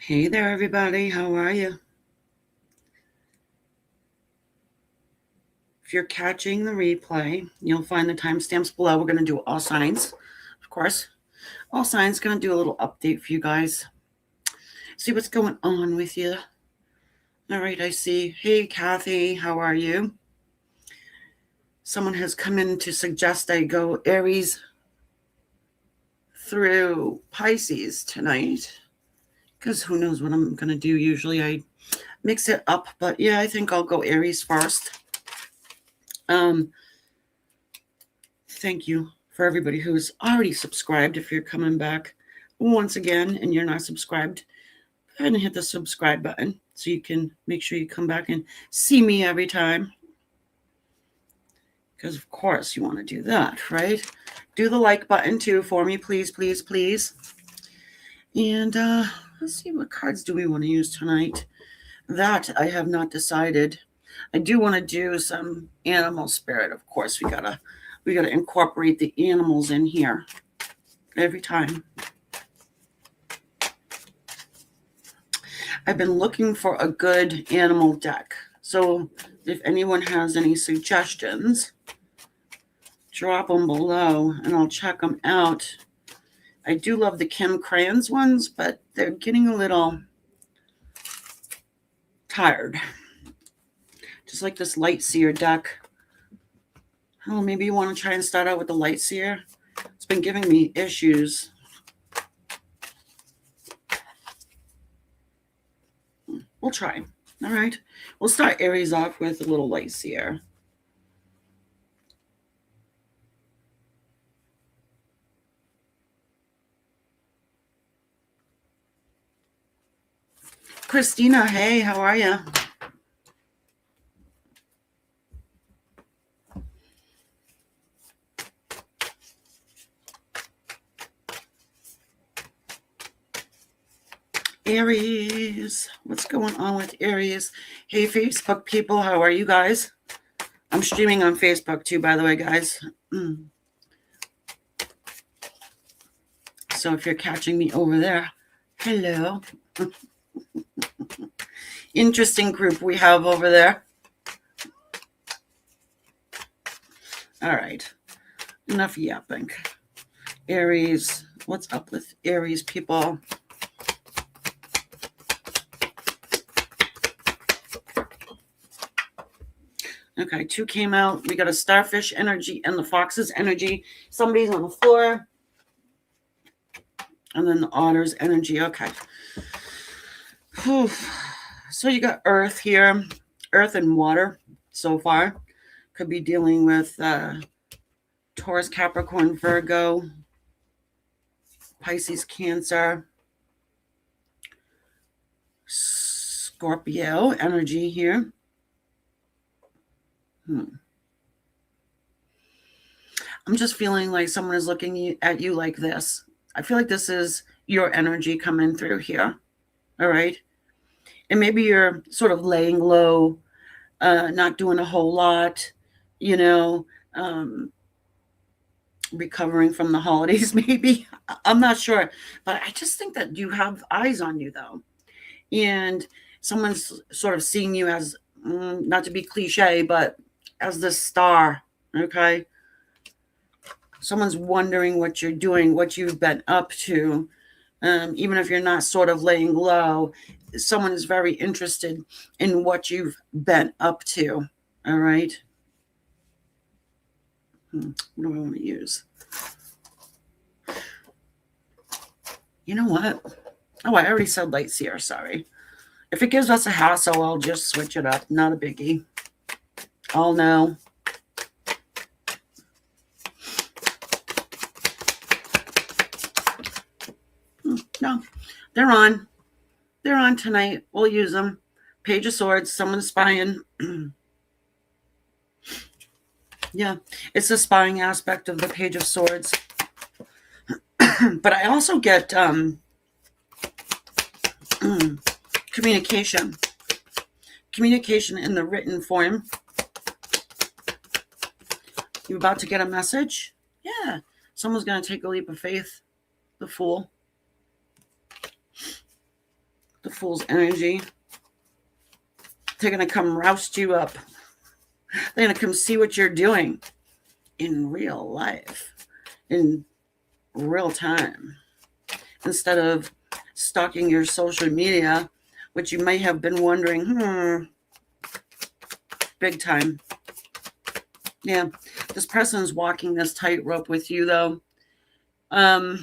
Hey there, everybody. How are you? If you're catching the replay, you'll find the timestamps below. We're going to do all signs, of course. All signs, going to do a little update for you guys. See what's going on with you. All right, I see. Hey, Kathy, how are you? Someone has come in to suggest I go Aries through Pisces tonight, because who knows what I'm going to do. Usually I mix it up, but yeah, I think I'll go Aries first. Thank you for everybody who's already subscribed. If you're coming back once again and you're not subscribed, go ahead and hit the subscribe button so you can make sure you come back and see me every time. Because, of course, you want to do that, right? Do the like button, too, for me, please, please, please. And let's see, what cards do we want to use tonight? That I have not decided. I do want to do some animal spirit, of course. We gotta incorporate the animals in here every time. I've been looking for a good animal deck. So if anyone has any suggestions, drop them below and I'll check them out. I do love the Kim Crayons ones, but they're getting a little tired. Just like this Lightseer deck. Oh, maybe you want to try and start out with the Lightseer. It's been giving me issues. We'll try. All right. We'll start Aries off with a little Lightseer. Christina, hey, how are you? Aries, what's going on with Aries? Hey, Facebook people, how are you guys? I'm streaming on Facebook too, by the way, guys. So if you're catching me over there, hello. Interesting group we have over there. All right, enough yapping. Aries, what's up with Aries people? Okay, 2 came out. We got a starfish energy and the fox's energy. Somebody's on the floor. And then the otter's energy. Okay. Whew. So you got earth here. Earth and water so far. Could be dealing with Taurus, Capricorn, Virgo, Pisces, Cancer, Scorpio energy here. I'm just feeling like someone is looking at you like this. I feel like this is your energy coming through here. All right. And maybe you're sort of laying low, not doing a whole lot, recovering from the holidays, maybe. I'm not sure. But I just think that you have eyes on you, though. And someone's sort of seeing you as, not to be cliche, but as this star, okay? Someone's wondering what you're doing, what you've been up to. Even if you're not sort of laying low, someone is very interested in what you've been up to, all right? What do I want to use? You know what? Oh, I already said Lightseer, sorry. If it gives us a hassle, I'll just switch it up. Not a biggie. I'll know. No, they're on. They're on tonight. We'll use them. Page of Swords, someone's spying. Yeah, it's the spying aspect of the Page of Swords. But I also get communication. Communication in the written form. You about to get a message? Yeah. Someone's going to take a leap of faith. The Fool. Fool's energy. They're going to come roust you up. They're going to come see what you're doing in real life, in real time, instead of stalking your social media, which you may have been wondering, big time. Yeah, this person's walking this tightrope with you, though. I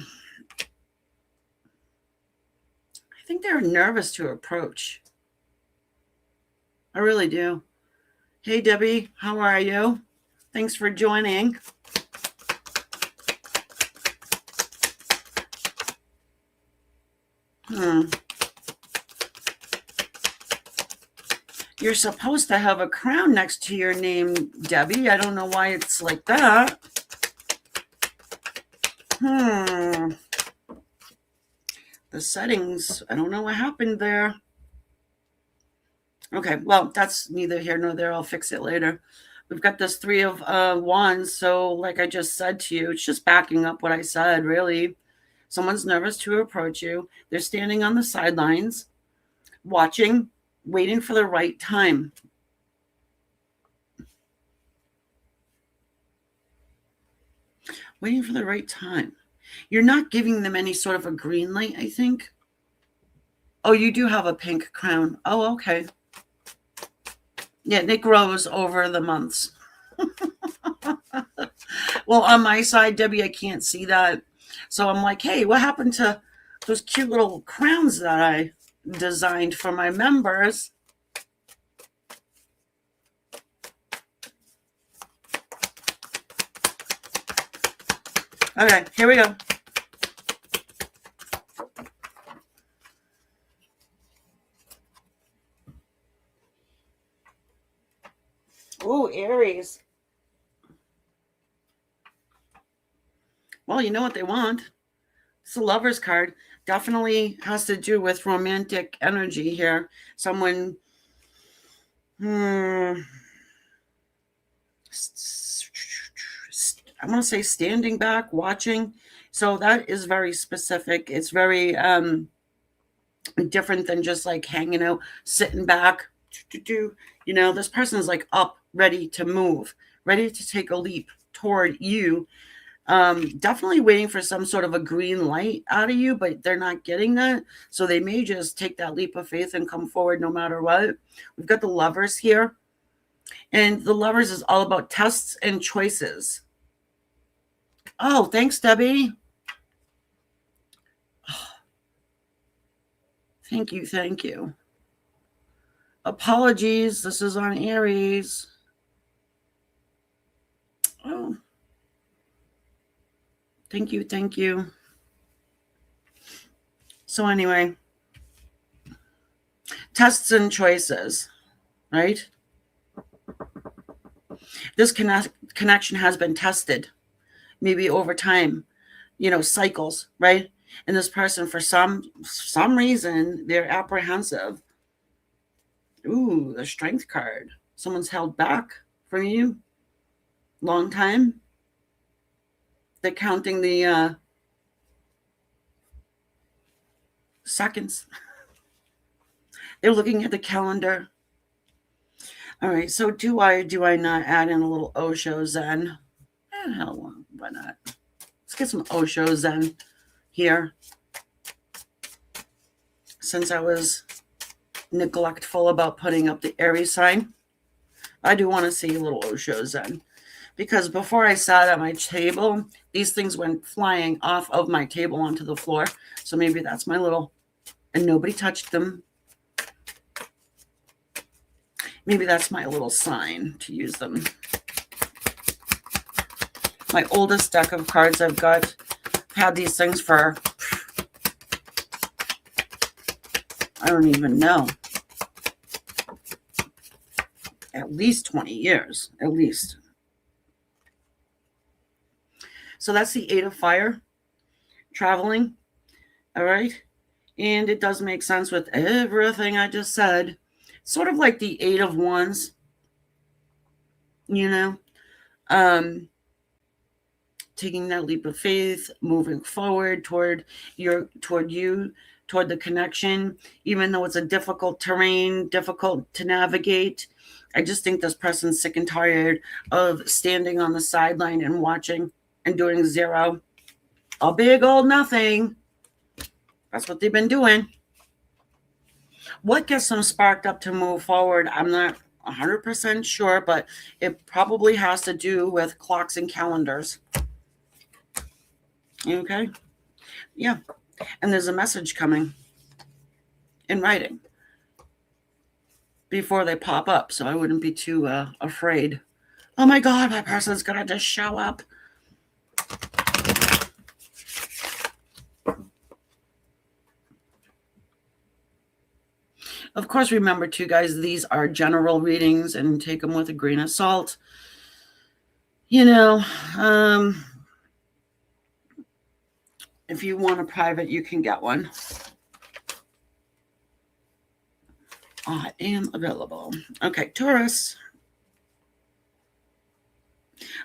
think they're nervous to approach. I really do. Hey, Debbie, how are you? Thanks for joining. You're supposed to have a crown next to your name, Debbie. I don't know why it's like that. The settings, I don't know what happened there. Okay, well, that's neither here nor there. I'll fix it later. We've got this Three of Wands. So like I just said to you, it's just backing up what I said, really. Someone's nervous to approach you. They're standing on the sidelines, watching, waiting for the right time. Waiting for the right time. You're not giving them any sort of a green light, I think. Oh, you do have a pink crown. Oh, okay. Yeah, it grows over the months. Well, on my side, Debbie, I can't see that. So I'm like, hey, what happened to those cute little crowns that I designed for my members? Okay, here we go. Ooh, Aries. Well, you know what they want. It's the Lover's card. Definitely has to do with romantic energy here. Someone, I want to say standing back, watching. So that is very specific. It's very different than just like hanging out, sitting back. You know, this person is like up, ready to move, ready to take a leap toward you. Definitely waiting for some sort of a green light out of you, but they're not getting that. So they may just take that leap of faith and come forward no matter what. We've got the Lovers here. And the Lovers is all about tests and choices. Oh, thanks, Debbie. Thank you. Thank you. Apologies. This is on Aries. Oh. Thank you. Thank you. So anyway, tests and choices, right? This connection has been tested, maybe over time, cycles, right? And this person, for some reason, they're apprehensive. Ooh, the Strength card. Someone's held back from you. Long time. They're counting the seconds. They're looking at the calendar. All right, so do I not add in a little Osho Zen? Hell, why not? Let's get some Osho Zen here. Since I was neglectful about putting up the Aries sign, I do want to see a little Osho Zen. Because before I sat at my table, these things went flying off of my table onto the floor. So maybe that's my little, and nobody touched them. Maybe that's my little sign to use them. My oldest deck of cards I've got. Had these things for, I don't even know, at least 20 years, at least. So that's the Eight of Fire, traveling, all right? And it does make sense with everything I just said. Sort of like the Eight of Wands, taking that leap of faith, moving forward toward you, toward the connection, even though it's a difficult terrain, difficult to navigate. I just think this person's sick and tired of standing on the sideline and watching and doing zero. A big old nothing. That's what they've been doing. What gets them sparked up to move forward? I'm not 100% sure, but it probably has to do with clocks and calendars. Okay? Yeah. And there's a message coming in writing before they pop up, so I wouldn't be too afraid. Oh my God, my person's going to just show up. Of course, remember too, guys, these are general readings and take them with a grain of salt. You know, if you want a private, you can get one. I am available. Okay, Taurus.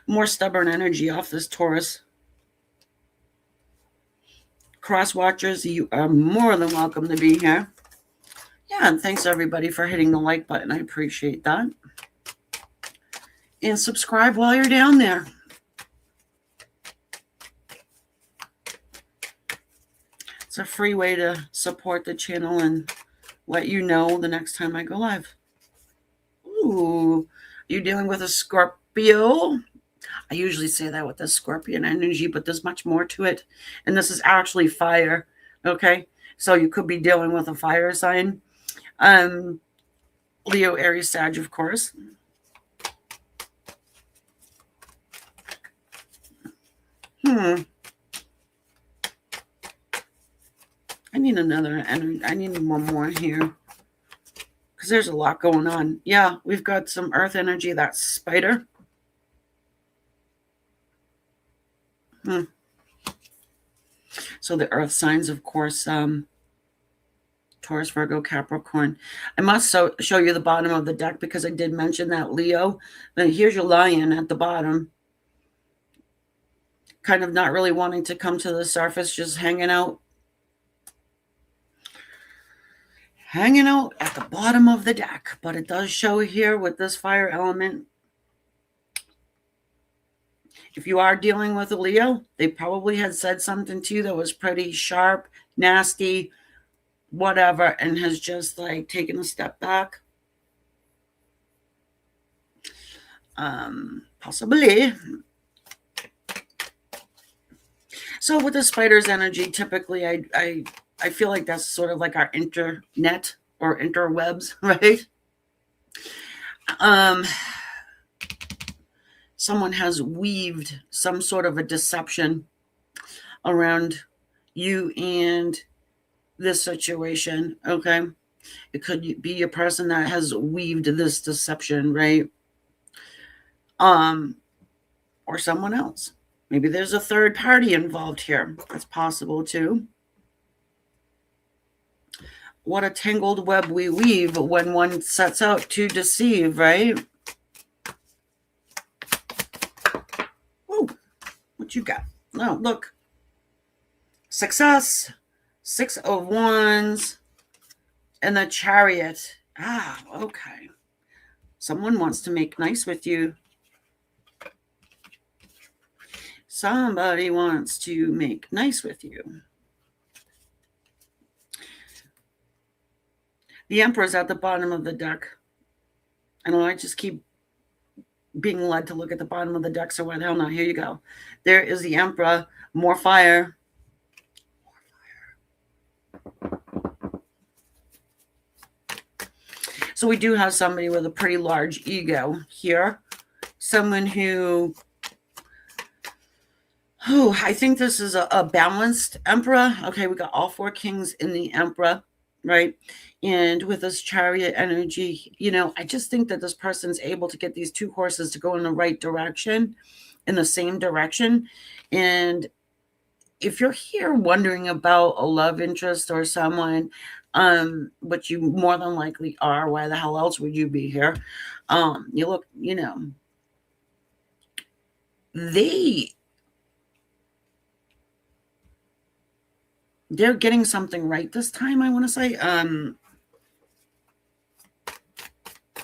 More stubborn energy off this Taurus. Cross watchers, you are more than welcome to be here. Yeah, and thanks everybody for hitting the like button. I appreciate that. And subscribe while you're down there. It's a free way to support the channel and let you know the next time I go live. Ooh, you dealing with a Scorpio? I usually say that with the Scorpion energy, but there's much more to it. And this is actually fire, okay? So you could be dealing with a fire sign. Leo, Aries, Sag, of course. I need another energy. I need one more here. Because there's a lot going on. Yeah, we've got some earth energy. That's spider. So the earth signs, of course, Taurus, Virgo, Capricorn. I must show you the bottom of the deck because I did mention that Leo. Then here's your lion at the bottom. Kind of not really wanting to come to the surface, just hanging out. Hanging out at the bottom of the deck. But it does show here with this fire element. If you are dealing with a Leo, they probably had said something to you that was pretty sharp, nasty, whatever, and has just like taken a step back. Possibly. So with the spider's energy, typically I feel like that's sort of like our internet or interwebs, right? Someone has weaved some sort of a deception around you and this situation, okay? It could be a person that has weaved this deception, right? Or someone else. Maybe there's a third party involved here. That's possible too. What a tangled web we weave when one sets out to deceive, right? Ooh, what you got? Oh, look. Success. 6 of Wands. And the Chariot. Ah, okay. Someone wants to make nice with you. Somebody wants to make nice with you. The Emperor's at the bottom of the deck. I know I just keep being led to look at the bottom of the deck, so why the hell not? Here you go. There is the Emperor. More fire. So we do have somebody with a pretty large ego here. Someone who I think this is a balanced Emperor. Okay, we got all 4 kings in the Emperor, right? And with this Chariot energy, I just think that this person's able to get these 2 horses to go in the right direction, in the same direction. And if you're here wondering about a love interest or someone, which you more than likely are, why the hell else would you be here? You look, They're getting something right this time, I want to say.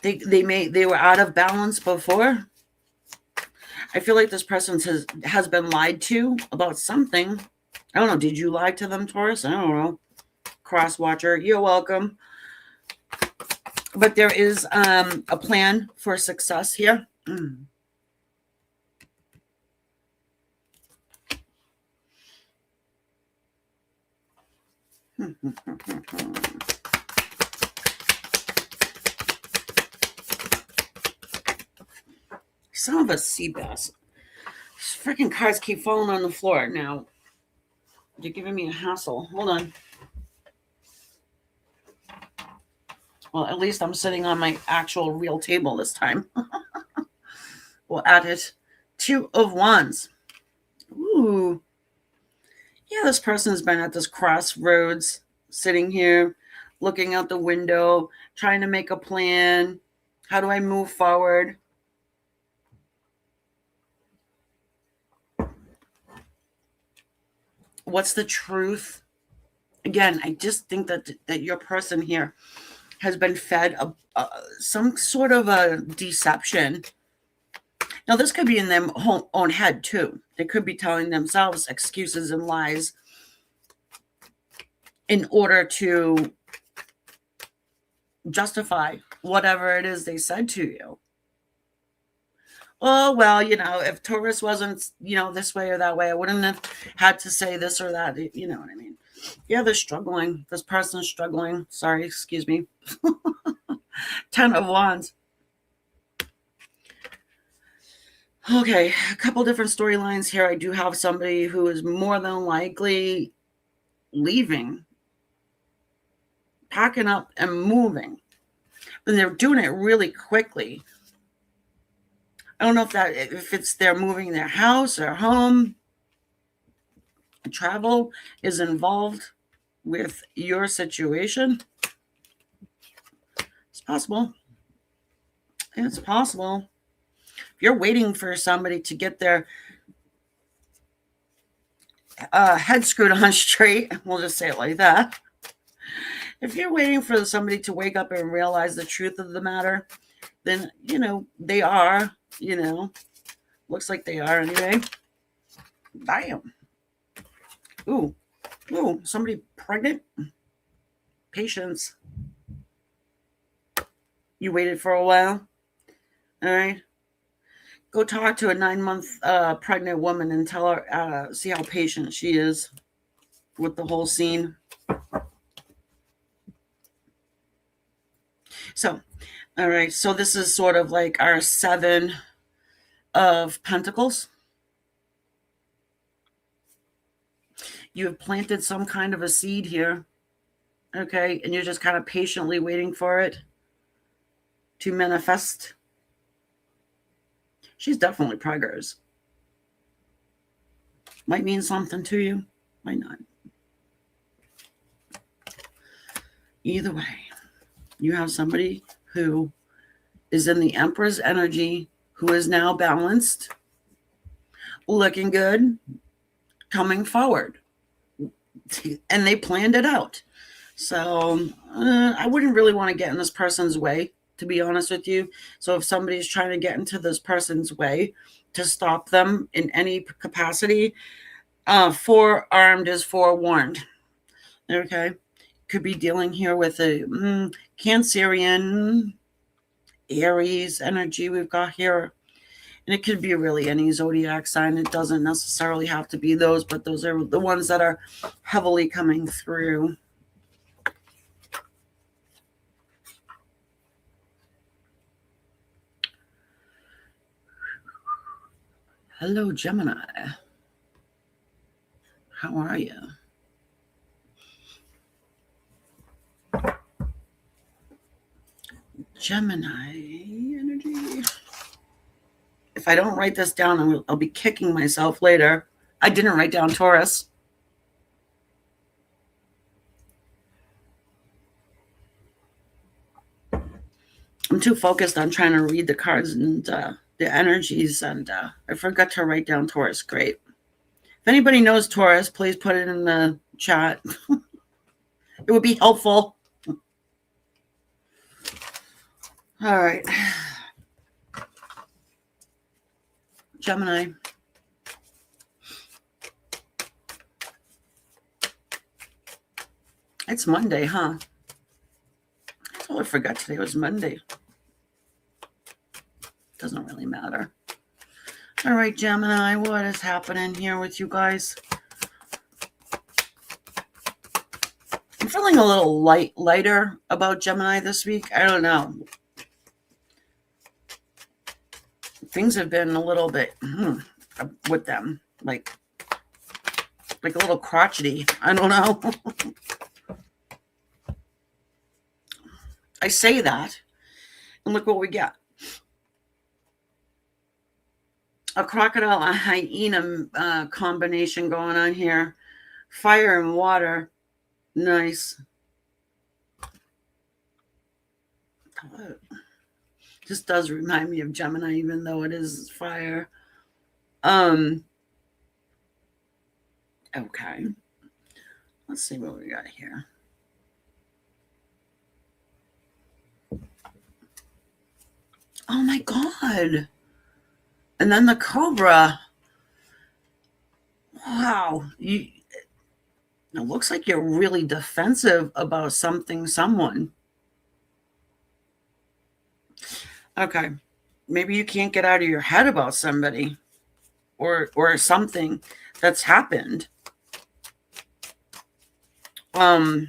They were out of balance before. I feel like this person has been lied to about something. I don't know. Did you lie to them, Taurus? I don't know. Cross watcher, you're welcome. But there is a plan for success here. Son of a sea bass. These freaking cards keep falling on the floor. Now, you're giving me a hassle. Hold on. Well, at least I'm sitting on my actual real table this time. We'll add it. 2 of Wands. Ooh. Yeah, this person's been at this crossroads, sitting here, looking out the window, trying to make a plan. How do I move forward? What's the truth? Again, I just think that your person here has been fed some sort of a deception. Now, this could be in their own head, too. They could be telling themselves excuses and lies in order to justify whatever it is they said to you. Oh, well, if Taurus wasn't, this way or that way, I wouldn't have had to say this or that. You know what I mean? Yeah, they're struggling. This person's struggling. Sorry, excuse me. 10 of Wands. Okay, a couple different storylines here. I do have somebody who is more than likely leaving, packing up and moving. And they're doing it really quickly. I don't know if it's they're moving their house or home. Travel is involved with your situation. It's possible. It's possible. If you're waiting for somebody to get their head screwed on straight, we'll just say it like that. If you're waiting for somebody to wake up and realize the truth of the matter, then, they are, looks like they are anyway. Damn. Ooh, somebody pregnant? Patience. You waited for a while? All right. Go talk to a 9-month pregnant woman and tell her, see how patient she is with the whole scene. So, all right. So this is sort of like our 7 of Pentacles. You have planted some kind of a seed here. Okay. And you're just kind of patiently waiting for it to manifest. She's definitely preggers. Might mean something to you. Might not. Either way, you have somebody who is in the Emperor's energy, who is now balanced, looking good, coming forward. And they planned it out. So I wouldn't really want to get in this person's way, to be honest with you. So if somebody's trying to get into this person's way to stop them in any capacity, forearmed is forewarned. Okay. Could be dealing here with a Cancerian, Aries energy we've got here. And it could be really any zodiac sign. It doesn't necessarily have to be those, but those are the ones that are heavily coming through. Hello, Gemini. How are you? Gemini energy. If I don't write this down, I'll be kicking myself later. I didn't write down Taurus. I'm too focused on trying to read the cards and the energies, and I forgot to write down Taurus. Great. If anybody knows Taurus, please put it in the chat. It would be helpful. All right. Gemini. It's Monday, huh? I totally forgot today was Monday. Doesn't really matter. All right, Gemini, what is happening here with you guys? I'm feeling a little lighter about Gemini this week. I don't know. Things have been a little bit with them, like a little crotchety. I don't know. I say that, and look what we get. A crocodile, a hyena combination going on here. Fire and water. Nice. This does remind me of Gemini, even though it is fire. Okay. Let's see what we got here. Oh my God. And then the Cobra. Wow. It looks like you're really defensive about someone. Okay. Maybe you can't get out of your head about somebody or something that's happened. Hold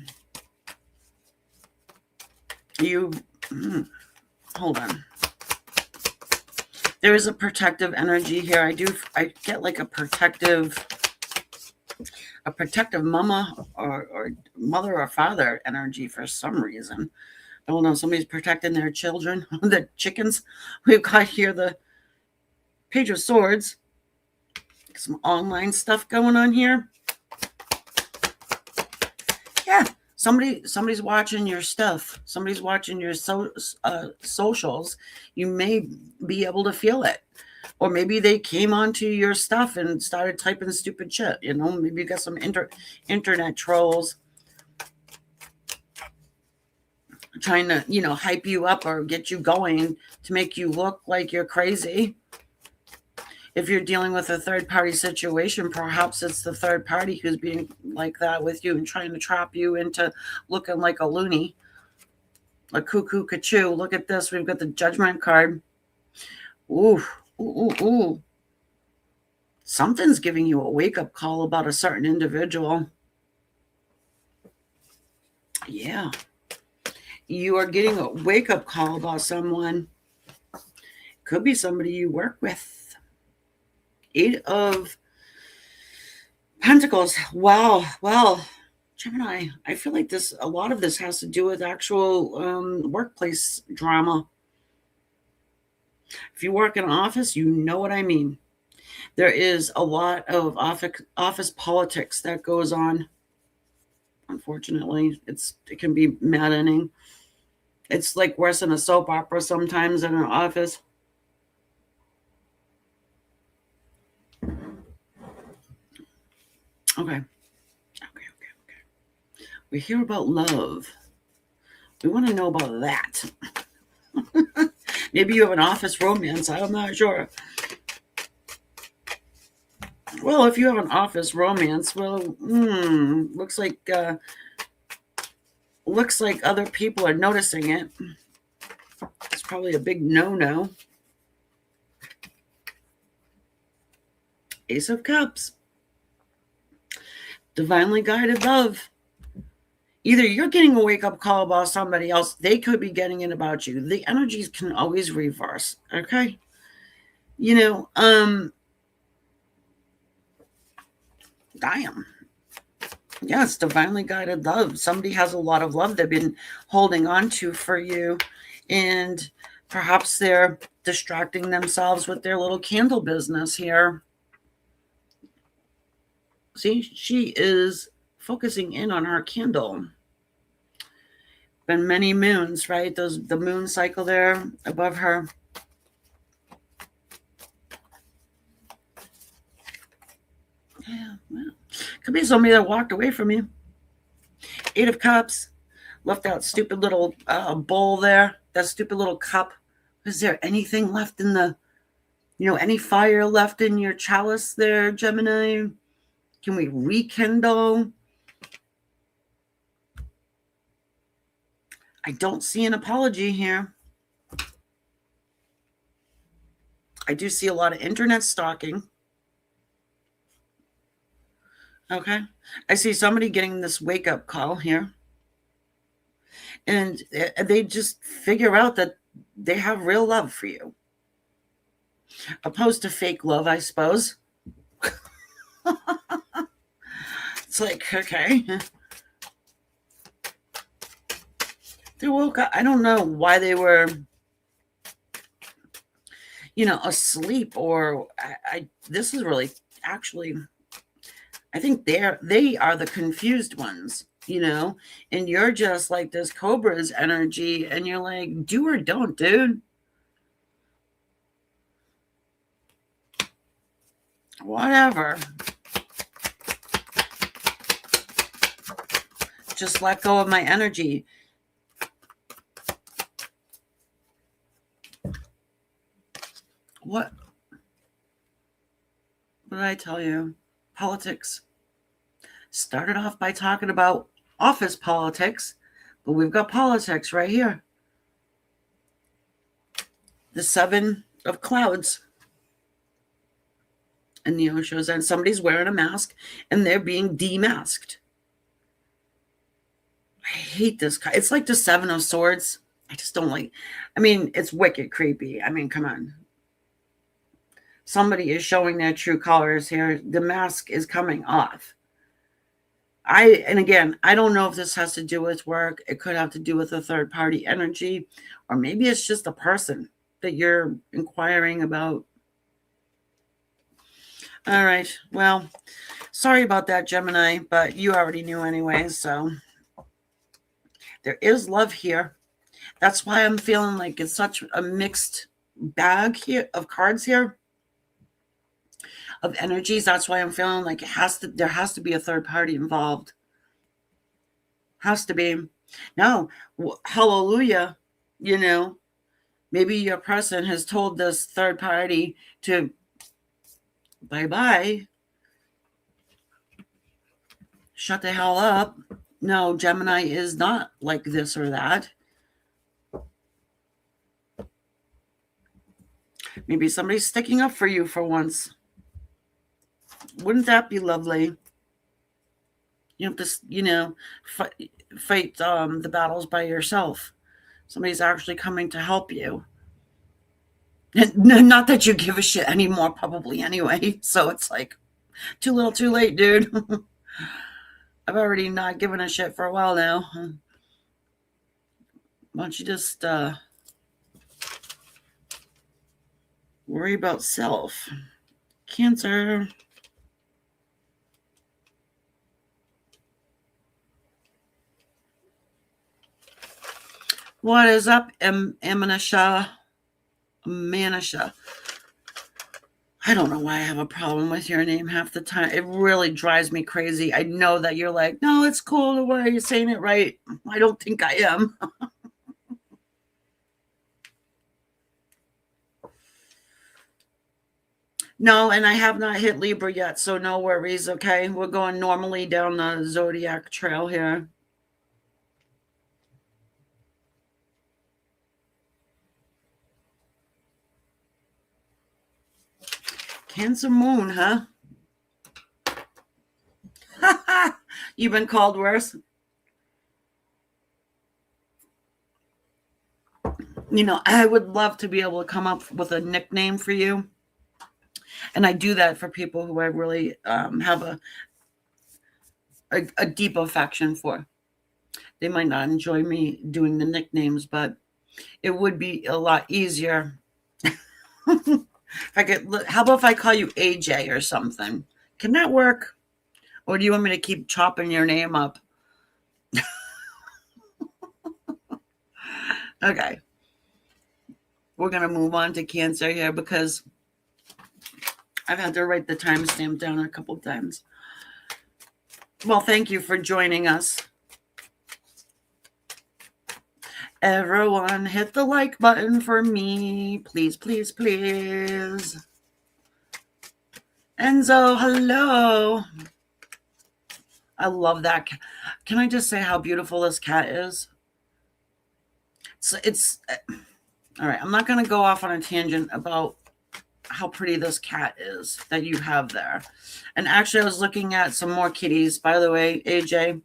on. There is a protective energy here. I get like a protective mama or mother or father energy for some reason. I don't know. Somebody's protecting their children, the chickens. We've got here the Page of Swords. Some online stuff going on here. Yeah. Somebody's watching your stuff. Somebody's watching your socials. You may be able to feel it. Or maybe they came onto your stuff and started typing stupid shit. Maybe you got some internet trolls trying to, hype you up or get you going to make you look like you're crazy. If you're dealing with a third-party situation, perhaps it's the third party who's being like that with you and trying to trap you into looking like a loony, a cuckoo cachoo. Look at this. We've got the Judgment card. Ooh. Ooh. Something's giving you a wake-up call about a certain individual. Yeah. You are getting a wake-up call about someone. Could be somebody you work with. 8 of Pentacles. Wow. Well, Gemini, I feel like a lot of this has to do with actual workplace drama. If you work in an office, you know what I mean. There is a lot of office politics that goes on. Unfortunately, it can be maddening. It's like worse than a soap opera sometimes in an office. Okay. We hear about love. We want to know about that. Maybe you have an office romance. I'm not sure. Well, if you have an office romance, well, looks like other people are noticing it. It's probably a big no-no. Ace of Cups. Divinely guided love. Either you're getting a wake-up call about somebody else. They could be getting it about you. The energies can always reverse. Okay? Damn. Yeah, it's divinely guided love. Somebody has a lot of love they've been holding on to for you. And perhaps they're distracting themselves with their little candle business here. See, she is focusing in on her candle. Been many moons, right? The moon cycle there above her. Yeah, well, could be somebody that walked away from you. 8 of Cups. Left that stupid little bowl there. That stupid little cup. Is there anything left in the, any fire left in your chalice there, Gemini? Can we rekindle? I don't see an apology here. I do see a lot of internet stalking. Okay. I see somebody getting this wake up call here. And they just figure out that they have real love for you, opposed to fake love, I suppose. It's like, okay. They woke up. I don't know why they were, asleep, or this is really, actually, I think they are the confused ones, and you're just like this Cobra's energy, and you're like, do or don't, dude. Whatever. Just let go of my energy. What did I tell you? Politics. Started off by talking about office politics, but we've got politics right here. The 7 of Clouds. And the shows that somebody's wearing a mask and they're being demasked. I hate this. It's like the 7 of Swords. I just don't like. I mean, it's wicked creepy. I mean, come on. Somebody is showing their true colors here. The mask is coming off. And again, I don't know if this has to do with work. It could have to do with a third party energy, or maybe it's just a person that you're inquiring about. All right. Well, sorry about that, Gemini, but you already knew anyway. So there is love here. That's why I'm feeling like it's such a mixed bag here of cards here, of energies. That's why I'm feeling like there has to be a third party involved. Has to be. No, hallelujah. Maybe your person has told this third party to bye-bye. Shut the hell up. No, Gemini is not like this or that. Maybe somebody's sticking up for you for once. Wouldn't that be lovely? You have to, fight the battles by yourself. Somebody's actually coming to help you. Not that you give a shit anymore, probably anyway. So it's like, too little, too late, dude. I've already not given a shit for a while now. Why don't you just worry about self? Cancer. What is up, Manisha? I don't know why I have a problem with your name half the time. It really drives me crazy. I know that you're like, no, it's cool the way you're saying it right. I don't think I am. No, and I have not hit Libra yet, so no worries, okay? We're going normally down the zodiac trail here. Cancer moon, huh? You've been called worse. I would love to be able to come up with a nickname for you. And I do that for people who I really have a deep affection for. They might not enjoy me doing the nicknames, but it would be a lot easier. How about if I call you AJ or something? Can that work? Or do you want me to keep chopping your name up? Okay. We're going to move on to Cancer here because I've had to write the timestamp down a couple times. Well, thank you for joining us. Everyone hit the like button for me. Please, please, please. Enzo, hello. I love that cat. Can I just say how beautiful this cat is? It's all right. I'm not going to go off on a tangent about how pretty this cat is that you have there. And actually, I was looking at some more kitties, by the way, AJ,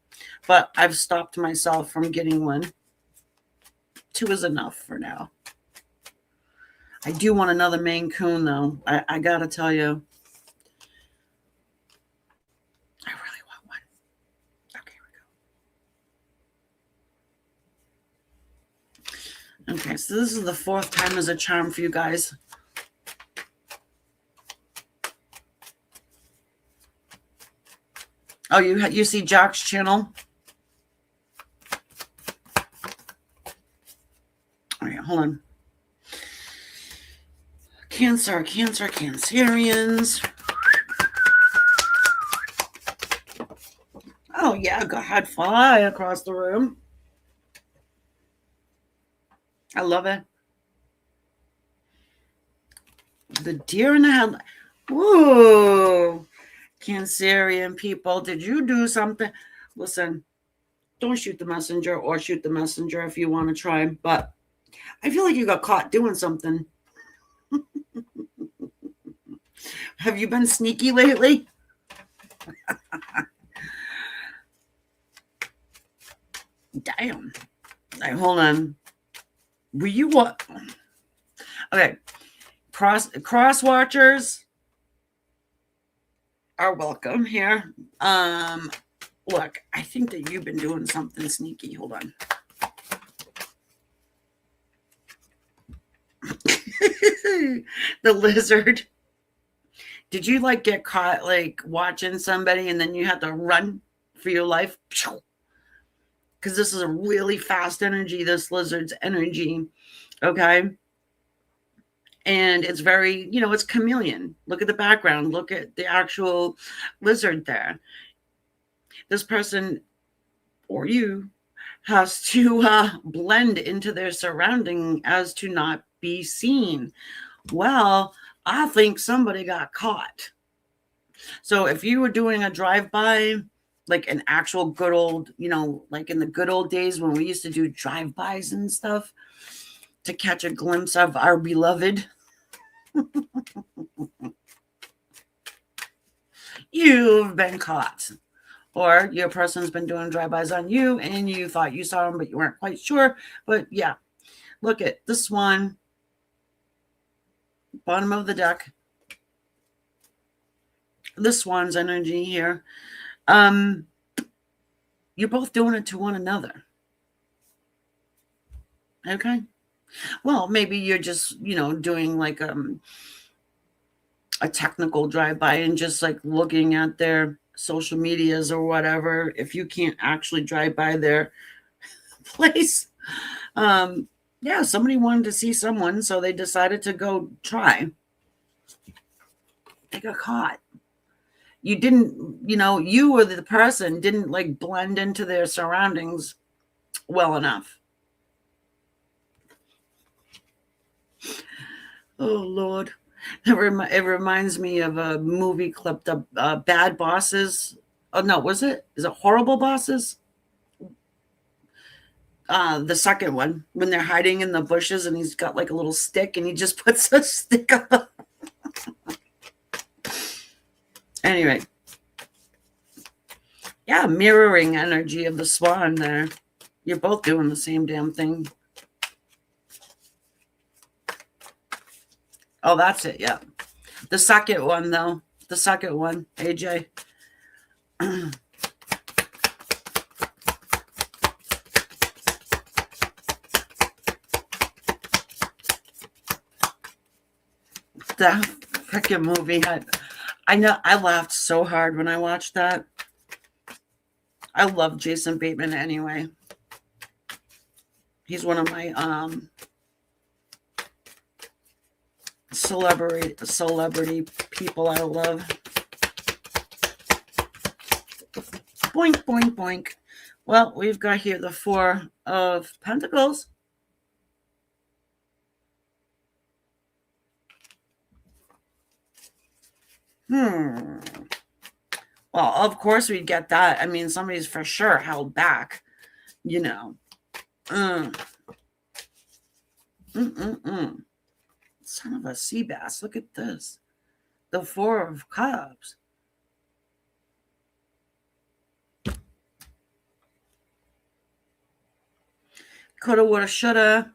but I've stopped myself from getting one. 2 is enough for now. I do want another Maine Coon, though. I got to tell you. I really want one. Okay, here we go. Okay, so this is the 4th time as a charm for you guys. Oh, you see Jack's channel? All right, hold on. Cancer, Cancerians. Oh, yeah, go ahead, fly across the room. I love it. The deer in the headlight. Whoa. Cancerian people, did you do something? Listen, don't shoot the messenger or shoot the messenger if you want to try, but I feel like you got caught doing something. Have you been sneaky lately? Damn. Right, hold on. Were you what? Okay. Cross watchers are welcome here. Look, I think that you've been doing something sneaky. Hold on. The lizard. Did you like get caught like watching somebody and then you had to run for your life? Because this is a really fast energy, this lizard's energy. Okay. And it's very, it's chameleon. Look at the background. Look at the actual lizard there. This person or you has to blend into their surrounding as to not be seen. Well, I think somebody got caught. So if you were doing a drive-by, like an actual good old, like in the good old days when we used to do drive-bys and stuff to catch a glimpse of our beloved, you've been caught. Or your person's been doing drive-bys on you and you thought you saw them, but you weren't quite sure. But yeah, look at this one. Bottom of the deck. This one's energy here. You're both doing it to one another. Okay. Well, maybe you're just, doing like a technical drive-by and just like looking at their social medias or whatever. If you can't actually drive by their place, yeah, somebody wanted to see someone, so they decided to go try. They got caught. You didn't, you or the person didn't like blend into their surroundings well enough. Oh, Lord. It reminds me of a movie clip, the Bad Bosses. Oh, no, was it? Is it Horrible Bosses? The second one, when they're hiding in the bushes and he's got like a little stick and he just puts a stick up. Anyway. Yeah, mirroring energy of the swan there. You're both doing the same damn thing. Oh, that's it. Yeah. The second one, though. The second one, AJ. That freaking movie I know I laughed so hard when I watched that. I love Jason Bateman anyway. He's one of my celebrity people I love. Boink, boink, boink. Well, we've got here the Four of Pentacles. Well, of course we get that. I mean, somebody's for sure held back, you know. Son of a sea bass. Look at this. The Four of Cups. Coulda, woulda, shoulda.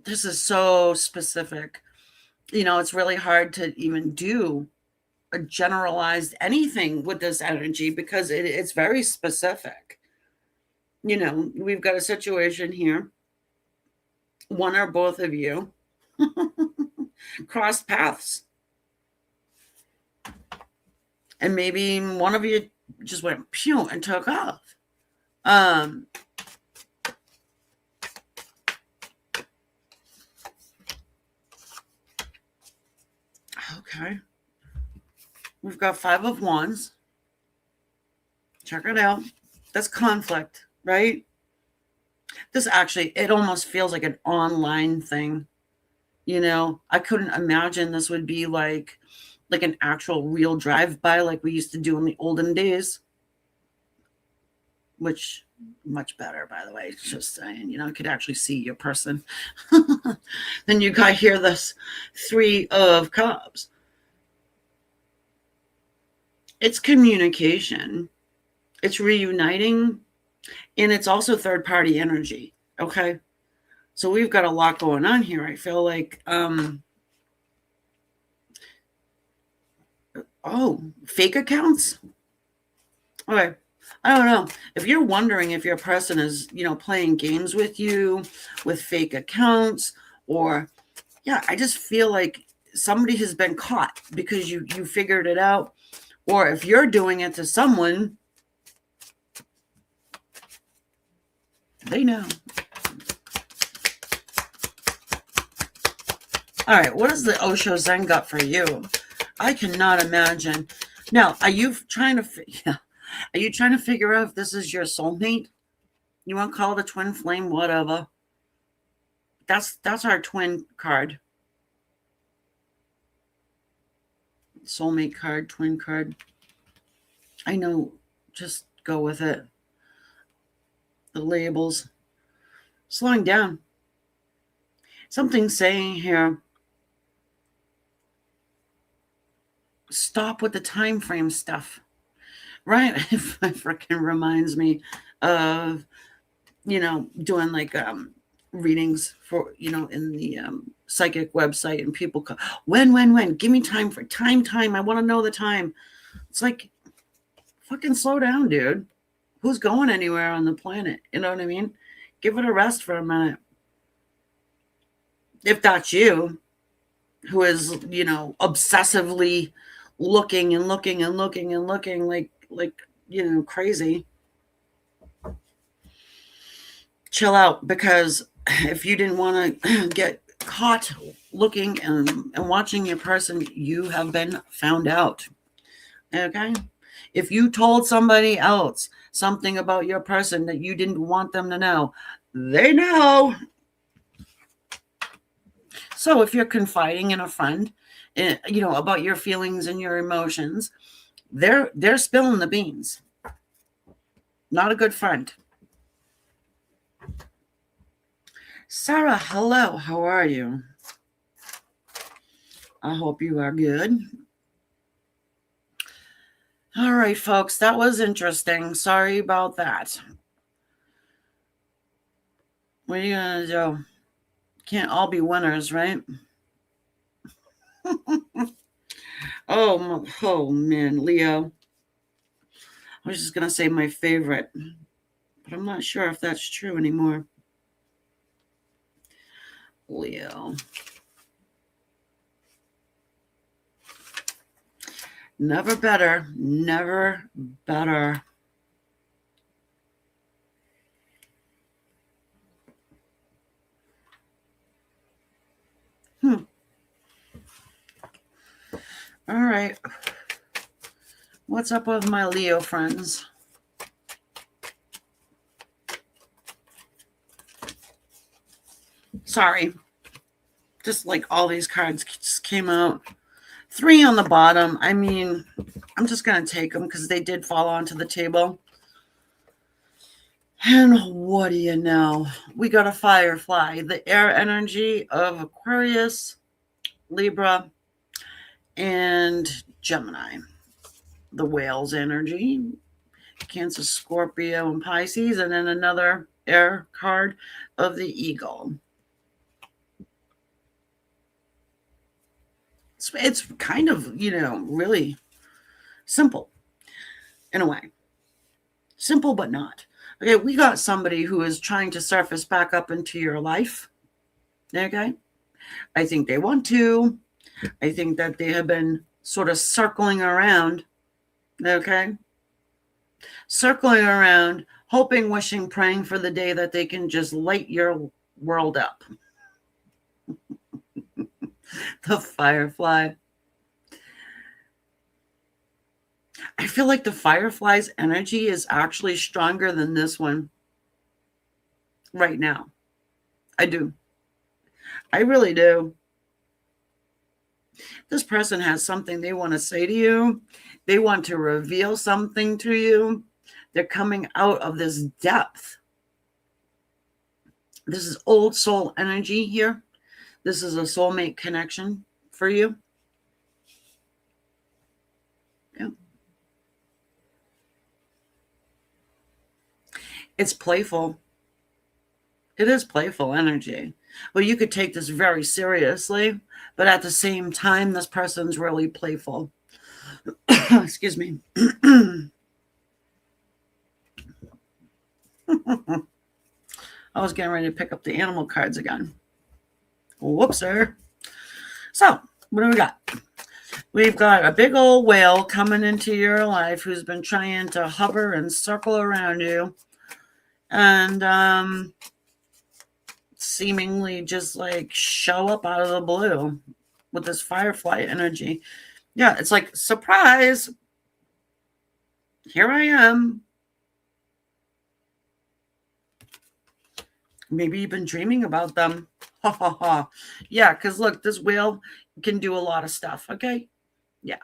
This is so specific. You know, it's really hard to even do a generalized anything with this energy because it's very specific. You know, we've got a situation here. One or both of you crossed paths. And maybe one of you just went pew and took off. Okay. We've got Five of Wands. Check it out. That's conflict, right? This actually, it almost feels like an online thing. You know, I couldn't imagine this would be like an actual real drive-by like we used to do in the olden days. Which, much better, by the way. Just saying, you know, I could actually see your person. Then you got here this Three of Cups. It's communication. It's reuniting. And it's also third-party energy. Okay. So we've got a lot going on here. I feel like, fake accounts? Okay. I don't know. If you're wondering if your person is, you know, playing games with you with fake accounts, or, yeah, I just feel like somebody has been caught because you figured it out. Or if you're doing it to someone, they know. All right, what does the Osho Zen got for you? I cannot imagine. Now, are you trying to figure out if this is your soulmate? You want to call it a twin flame, whatever. That's our twin card. Soulmate card, twin card. I know, just go with it. The labels. Slowing down. Something's saying here, stop with the time frame stuff. Right? It freaking reminds me of, you know, doing like readings for, you know, in the psychic website, and people go, when? Give me time for time. I want to know the time. It's like, fucking slow down, dude. Who's going anywhere on the planet? You know what I mean? Give it a rest for a minute. If that's you, who is, you know, obsessively looking like, you know, crazy. Chill out, because if you didn't want to get caught looking and watching your person, you have been found out. Okay? If you told somebody else something about your person that you didn't want them to know, they know. So if you're confiding in a friend, you know, about your feelings and your emotions, they're spilling the beans. Not a good friend. Sarah, hello. How are you? I hope you are good. All right, folks, that was interesting. Sorry about that. What are you going to do? Can't all be winners, right? Oh, man, Leo. I was just going to say my favorite, but I'm not sure if that's true anymore. Leo. Never better. Never better. All right. What's up with my Leo friends? Sorry. Just like all these cards just came out. 3 on the bottom. I mean, I'm just going to take them because they did fall onto the table. And what do you know? We got a Firefly, the air energy of Aquarius, Libra, and Gemini. The Whale's energy, Cancer, Scorpio, and Pisces, and then another air card of the Eagle. It's kind of, really simple in a way. Simple, but not. Okay, we got somebody who is trying to surface back up into your life. Okay? I think they want to. I think that they have been sort of circling around. Okay? Circling around, hoping, wishing, praying for the day that they can just light your world up. The Firefly. I feel like the Firefly's energy is actually stronger than this one right now. I do. I really do. This person has something they want to say to you. They want to reveal something to you. They're coming out of this depth. This is old soul energy here. This is a soulmate connection for you. Yeah. It's playful. It is playful energy. Well, you could take this very seriously, but at the same time, this person's really playful. Excuse me. I was getting ready to pick up the animal cards again. Whoops, sir. So, what do we got? We've got a big old whale coming into your life who's been trying to hover and circle around you. And seemingly just like show up out of the blue with this Firefly energy. Yeah, it's like, surprise. Here I am. Maybe you've been dreaming about them. Ha ha ha. Yeah, because look, this whale can do a lot of stuff, okay? Yeah.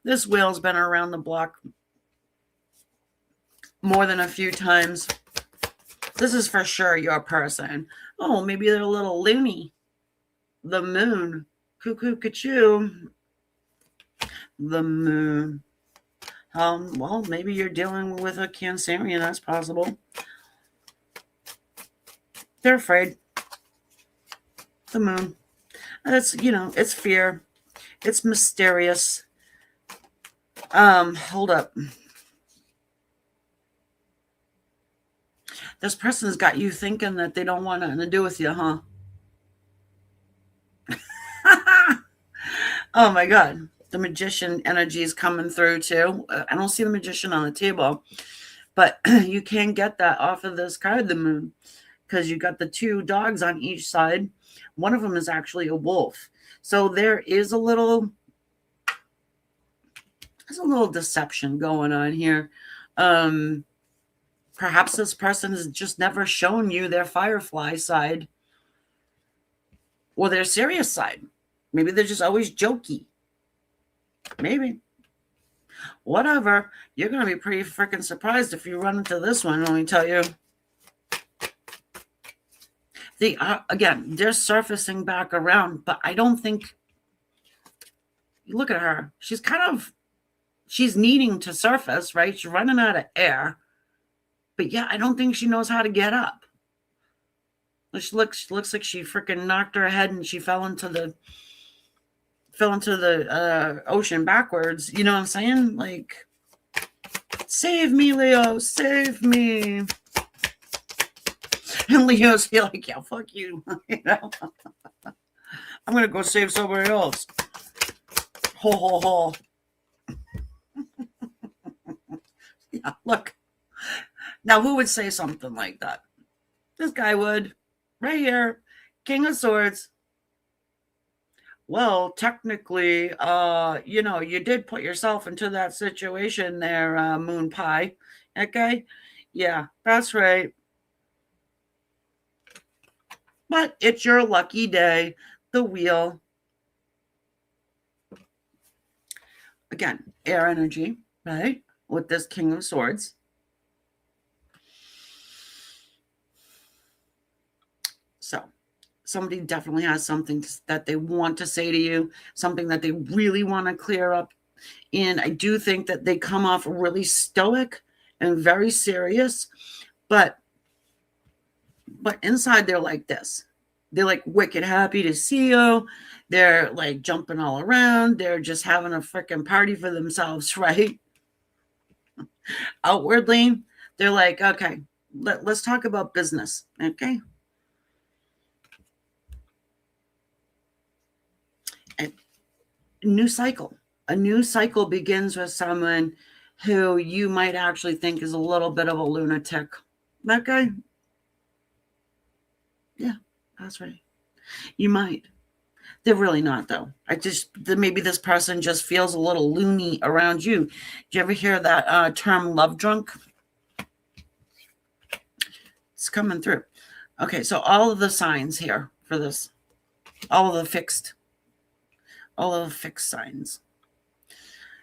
This whale's been around the block more than a few times. This is for sure your person. Oh, maybe they're a little loony. The moon. Cuckoo, cuckoo. The moon. Well, maybe you're dealing with a Cancerian. That's possible. They're afraid. The moon. It's, it's fear. It's mysterious. Hold up. This person's got you thinking that they don't want nothing to do with you, huh? Oh my God. The Magician energy is coming through too. I don't see the Magician on the table, but you can get that off of this card, the moon, because you got the 2 dogs on each side. One of them is actually a wolf. So there is a little deception going on here. Perhaps this person has just never shown you their Firefly side or their serious side. Maybe they're just always jokey. Maybe. Whatever. You're going to be pretty freaking surprised if you run into this one, let me tell you. Again, they're surfacing back around, but I don't think... Look at her. She's needing to surface, right? She's running out of air. But yeah, I don't think she knows how to get up. She looks like she freaking knocked her head and she fell into the ocean backwards. You know what I'm saying? Like, save me, Leo, save me. And Leo's like, yeah, fuck you. I'm gonna go save somebody else. Ho ho ho. Yeah, look. Now, who would say something like that? This guy would. Right here. King of Swords. Well, technically, you did put yourself into that situation there, Moon Pie. Okay? Yeah, that's right. But it's your lucky day. The wheel, again, air energy, right? With this King of Swords. So, somebody definitely has something that they want to say to you, something that they really want to clear up. And I do think that they come off really stoic and very serious, but inside they're like this. They're like wicked happy to see you. They're like jumping all around. They're just having a freaking party for themselves, right? Outwardly, they're like, okay, let's talk about business. Okay. And new cycle. A new cycle begins with someone who you might actually think is a little bit of a lunatic. Okay. Yeah, that's right. You might. They're really not, though. Maybe this person just feels a little loony around you. Do you ever hear that term love drunk? It's coming through. Okay, so all of the signs here for this, all of the fixed signs.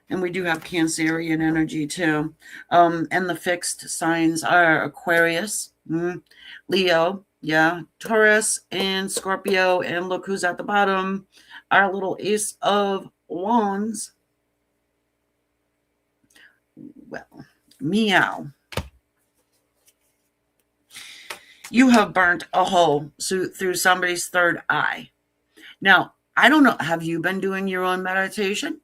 And we do have Cancerian energy too. And the fixed signs are Aquarius, Leo, yeah, Taurus, and Scorpio. And look who's at the bottom, our little Ace of Wands. Well, meow. You have burnt a hole through somebody's third eye. Now, I don't know. Have you been doing your own meditation?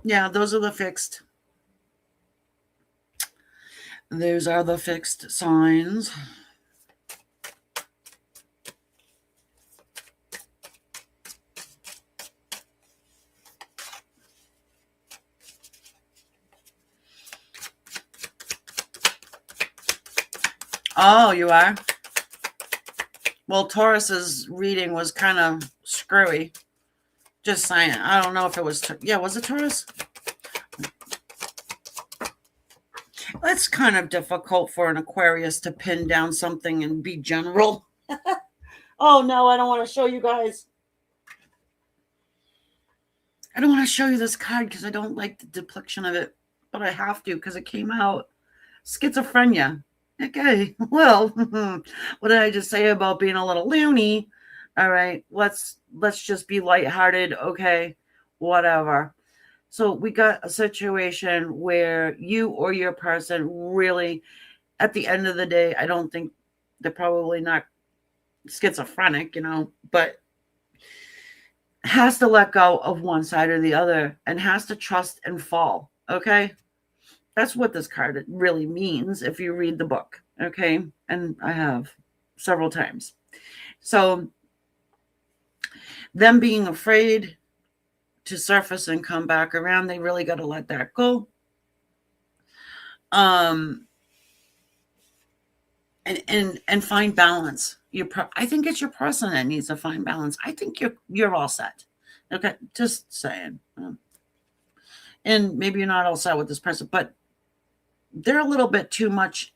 Yeah, those are the fixed. Those are the fixed signs. Oh, you are? Well, Taurus's reading was kind of screwy. Just saying. I don't know if it was. Yeah, was it Taurus? It's kind of difficult for an Aquarius to pin down something and be general. Oh, no, I don't want to show you guys. I don't want to show you this card because I don't like the depiction of it, but I have to because it came out. Schizophrenia. Okay, well, what did I just say about being a little loony? All right, let's just be lighthearted. Okay, whatever. So we got a situation where you or your person really, at the end of the day, I don't think they're probably not schizophrenic, but has to let go of one side or the other and has to trust and fall. Okay. That's what this card really means if you read the book. Okay. And I have several times. So, them being afraid to surface and come back around, they really got to let that go. And find balance. I think it's your person that needs to find balance. I think you're all set. Okay, just saying. And maybe you're not all set with this person, but they're a little bit too much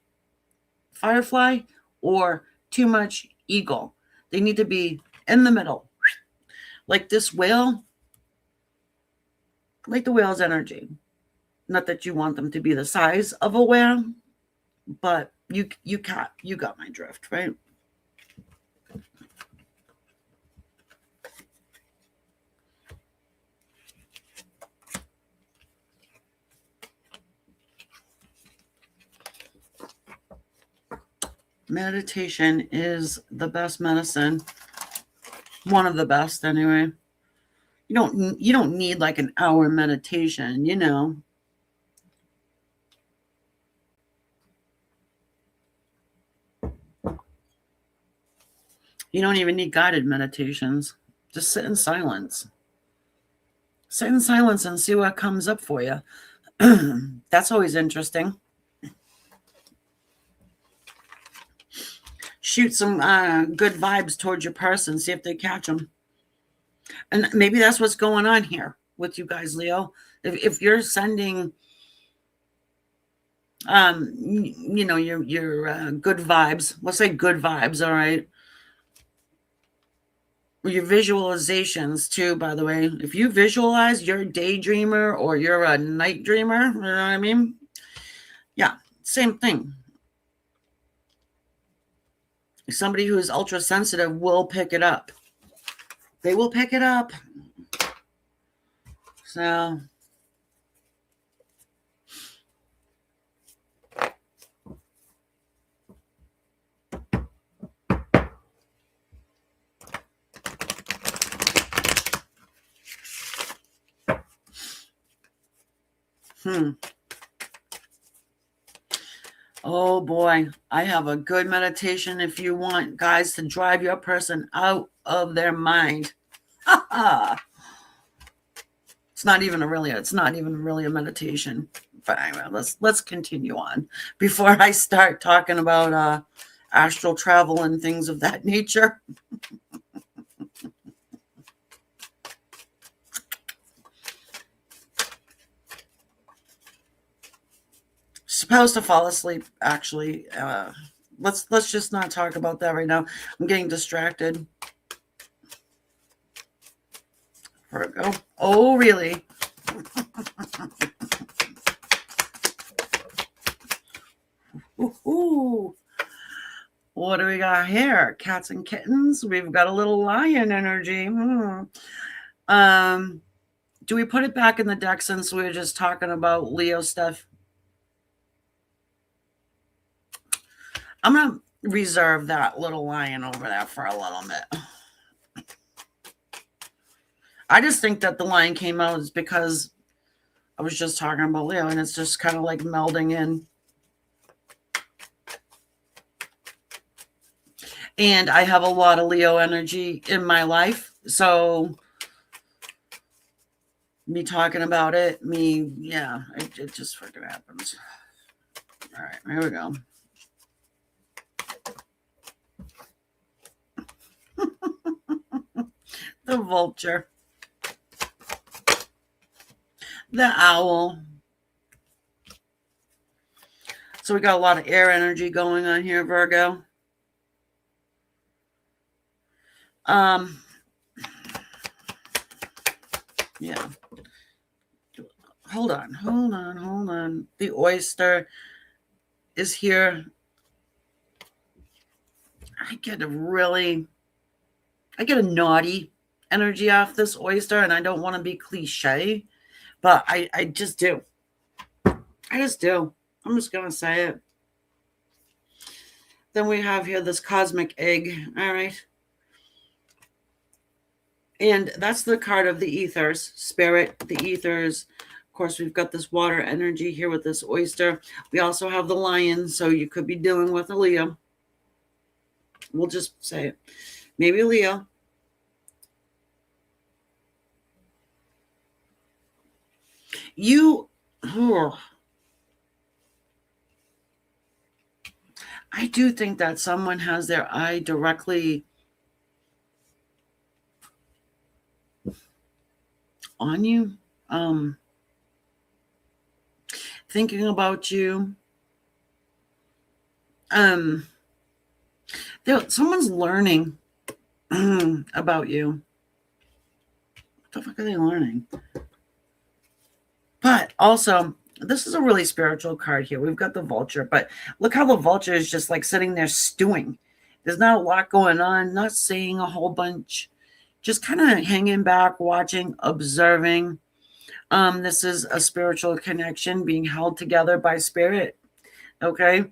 firefly or too much eagle. They need to be in the middle. Like this whale, like the whale's energy. Not that you want them to be the size of a whale, but you got my drift, right? Meditation is the best medicine. One of the best, anyway. You don't need like an hour meditation, You don't even need guided meditations. Just sit in silence. Sit in silence and see what comes up for you. That's always interesting. shoot some good vibes towards your person, see if they catch them. And maybe that's what's going on here with you guys, Leo. If you're sending your good vibes, let's say good vibes, all right, your visualizations too, by the way. If you visualize, you're a daydreamer or you're a night dreamer, you know what I mean? Yeah, same thing. Somebody who is ultra sensitive will pick it up. They will pick it up. So oh boy, I have a good meditation if you want guys to drive your person out of their mind. It's not even really a meditation. But anyway, let's continue on before I start talking about astral travel and things of that nature. Supposed to fall asleep, actually. Let's just not talk about that right now. I'm getting distracted. Virgo. Oh, really? Ooh. What do we got here? Cats and kittens. We've got a little lion energy. Do we put it back in the deck since we were just talking about Leo stuff? I'm going to reserve that little lion over there for a little bit. I just think that the lion came out is because I was just talking about Leo, and it's just kind of like melding in. And I have a lot of Leo energy in my life. So me talking about it, it just freaking happens. All right, here we go. The vulture. The owl. So we got a lot of air energy going on here, Virgo. Yeah. Hold on. The oyster is here. I get a naughty energy off this oyster, and I don't want to be cliche, but I just do. I just do. I'm just going to say it. Then we have here this cosmic egg. All right. And that's the card of the ethers, spirit, the ethers. Of course, we've got this water energy here with this oyster. We also have the lion, so you could be dealing with a Leo. We'll just say it. Maybe Leo. I do think that someone has their eye directly on you, thinking about you. Someone's learning about you. What the fuck are they learning? But also, this is a really spiritual card here. We've got the vulture, but look how the vulture is just like sitting there stewing. There's not a lot going on, not saying a whole bunch, just kind of hanging back, watching, observing. This is a spiritual connection being held together by spirit. Okay.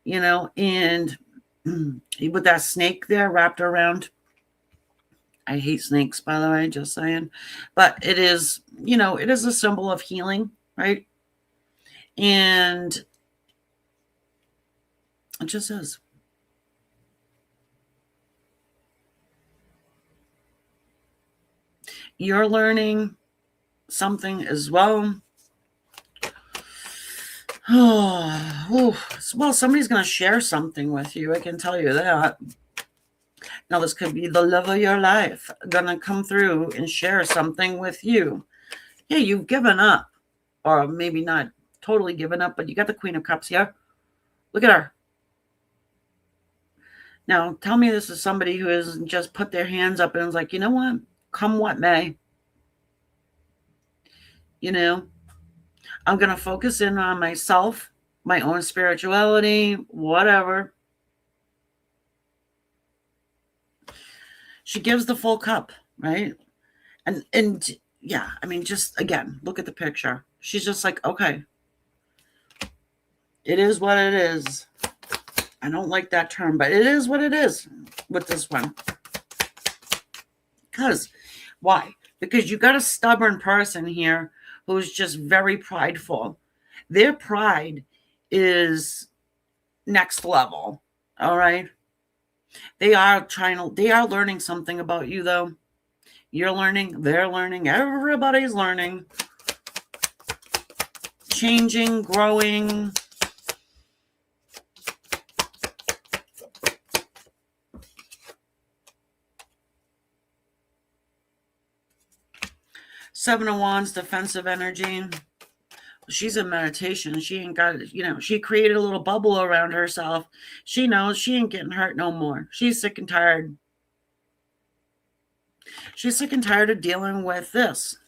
And with that snake there wrapped around. I hate snakes, by the way, just saying. But it is, it is a symbol of healing, right? And it just is. You're learning something as well. Oh, well, somebody's going to share something with you. I can tell you that. Now, this could be the love of your life going to come through and share something with you. Yeah, you've given up, or maybe not totally given up, but you got the Queen of Cups here. Look at her. Now, tell me this is somebody who has just put their hands up and was like, you know what? Come what may. You know, I'm going to focus in on myself, my own spirituality, whatever. She gives the full cup, right? And yeah, I mean, just again, look at the picture. She's just like, okay, it is what it is. I don't like that term, but it is what it is with this one. Because why? Because you got a stubborn person here who's just very prideful. Their pride is next level. All right. They are learning something about you, though. You're learning, they're learning, everybody's learning. Changing, growing. Seven of Wands, defensive energy. She's in meditation. She ain't got, she created a little bubble around herself. She knows she ain't getting hurt no more. She's sick and tired. She's sick and tired of dealing with this.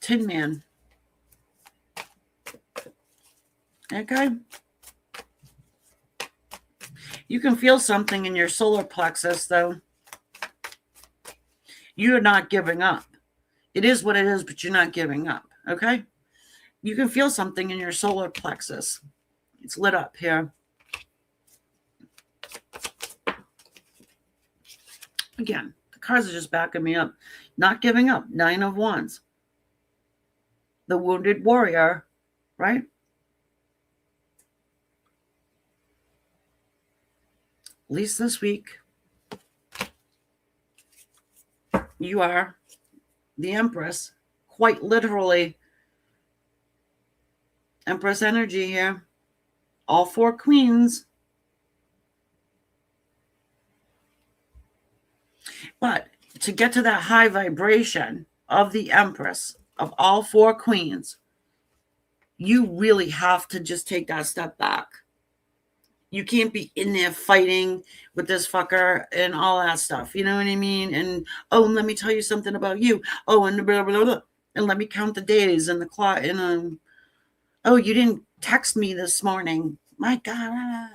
Tin Man. Okay. You can feel something in your solar plexus, though. You're not giving up. It is what it is, but you're not giving up. Okay? You can feel something in your solar plexus. It's lit up here. Again, the cards are just backing me up. Not giving up. 9 of Wands. The wounded warrior, right? At least this week, you are the Empress. Quite literally. Empress energy here. All 4 queens. But to get to that high vibration of the Empress, of all 4 queens, you really have to just take that step back. You can't be in there fighting with this fucker and all that stuff. You know what I mean? And, oh, let me tell you something about you. Oh, and blah, blah, blah. And let me count the days and the clock. And, oh, you didn't text me this morning. My God.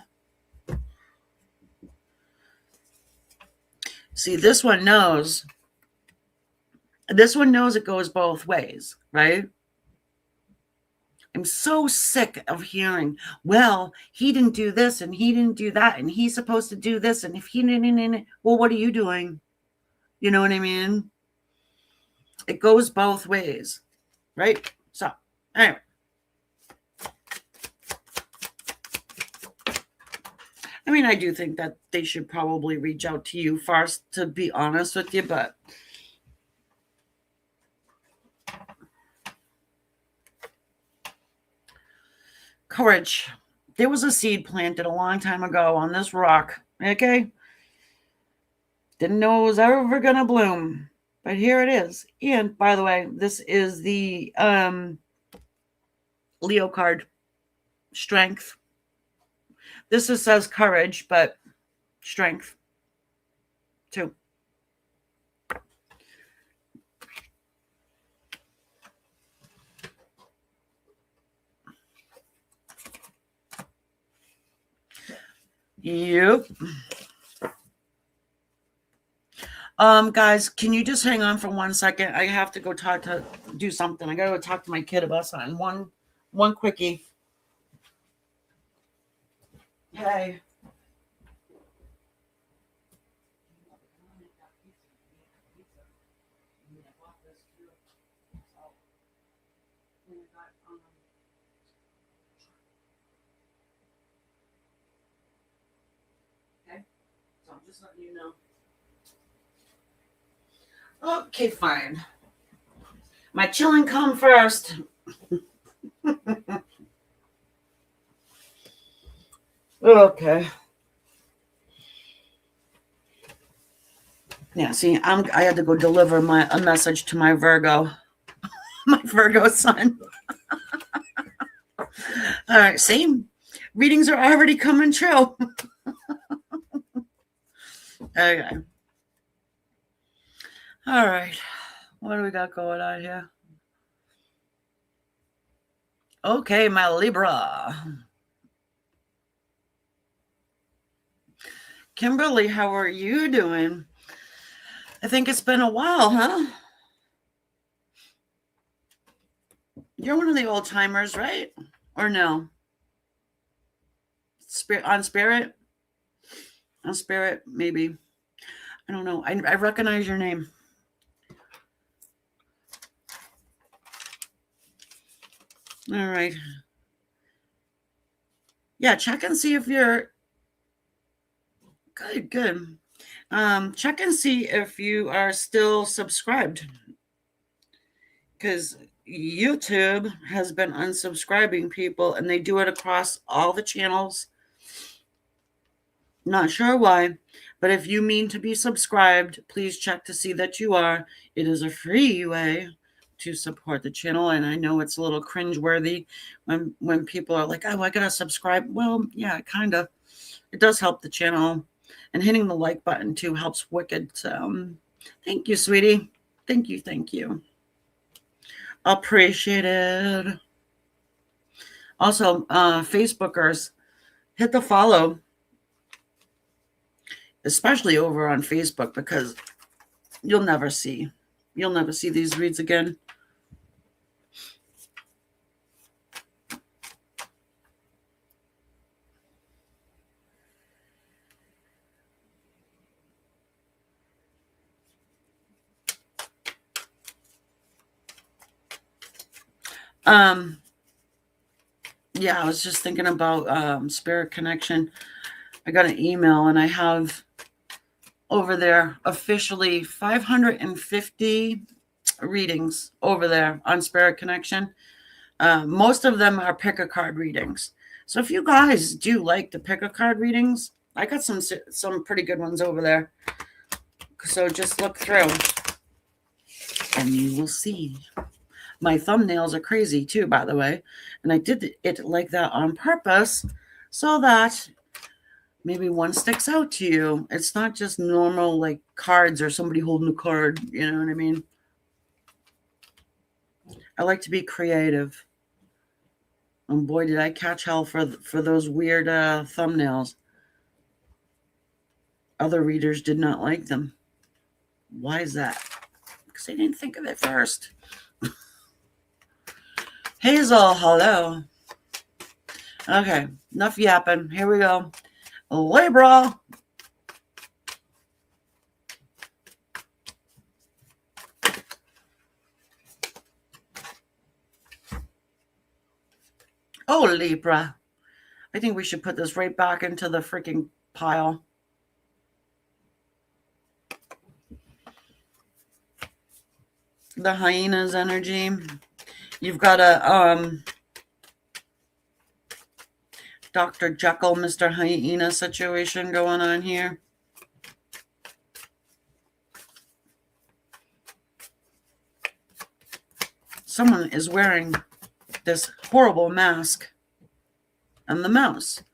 See, this one knows. This one knows it goes both ways, right? I'm so sick of hearing, well, he didn't do this and he didn't do that and he's supposed to do this. And if he didn't, well, what are you doing? You know what I mean? It goes both ways, right? So, anyway. I mean, I do think that they should probably reach out to you first, to be honest with you, but courage. There was a seed planted a long time ago on this rock, okay? Didn't know it was ever going to bloom, but here it is. And by the way, this is the Leo card, strength. This says courage, but strength too. Yep. Guys, can you just hang on for 1 second? I have to go do something. I gotta go talk to my kid about something. One quickie. Hey. Okay, so I'm just letting you know. Okay, fine. My chilling come first. Okay. Yeah, see, I had to go deliver a message to my Virgo, my Virgo son. All right, see, readings are already coming true. Okay. All right. What do we got going on here? Okay, my Libra. Kimberly, how are you doing? I think it's been a while, huh? You're one of the old timers, right? Or no? Spirit on Spirit? On Spirit, maybe. I don't know. I recognize your name. All right. Yeah, check and see if you're good. Good. Check and see if you are still subscribed, because YouTube has been unsubscribing people, and they do it across all the channels. Not sure why, but if you mean to be subscribed, please check to see that you are. It is a free way to support the channel, and I know it's a little cringeworthy when people are like, "Oh, I gotta subscribe." Well, yeah, kind of. It does help the channel, and hitting the like button too helps wicked. Thank you, sweetie. Thank you, thank you. Appreciate it. Also, Facebookers, hit the follow, especially over on Facebook, because you'll never see these reads again. Yeah, I was just thinking about Spirit Connection. I got an email, and I have over there officially 550 readings over there on Spirit Connection. Most of them are pick a card readings. So if you guys do like the pick a card readings, I got some pretty good ones over there. So just look through and you will see. My thumbnails are crazy too, by the way. And I did it like that on purpose so that maybe one sticks out to you. It's not just normal like cards or somebody holding a card. You know what I mean? I like to be creative. And boy, did I catch hell for those weird thumbnails. Other readers did not like them. Why is that? Because they didn't think of it first. Hazel, hello. Okay, enough yapping. Here we go. Libra. Oh, Libra. I think we should put this right back into the freaking pile. The hyenas energy. You've got a Dr. Jekyll, Mr. Hyena situation going on here. Someone is wearing this horrible mask. And the mouse.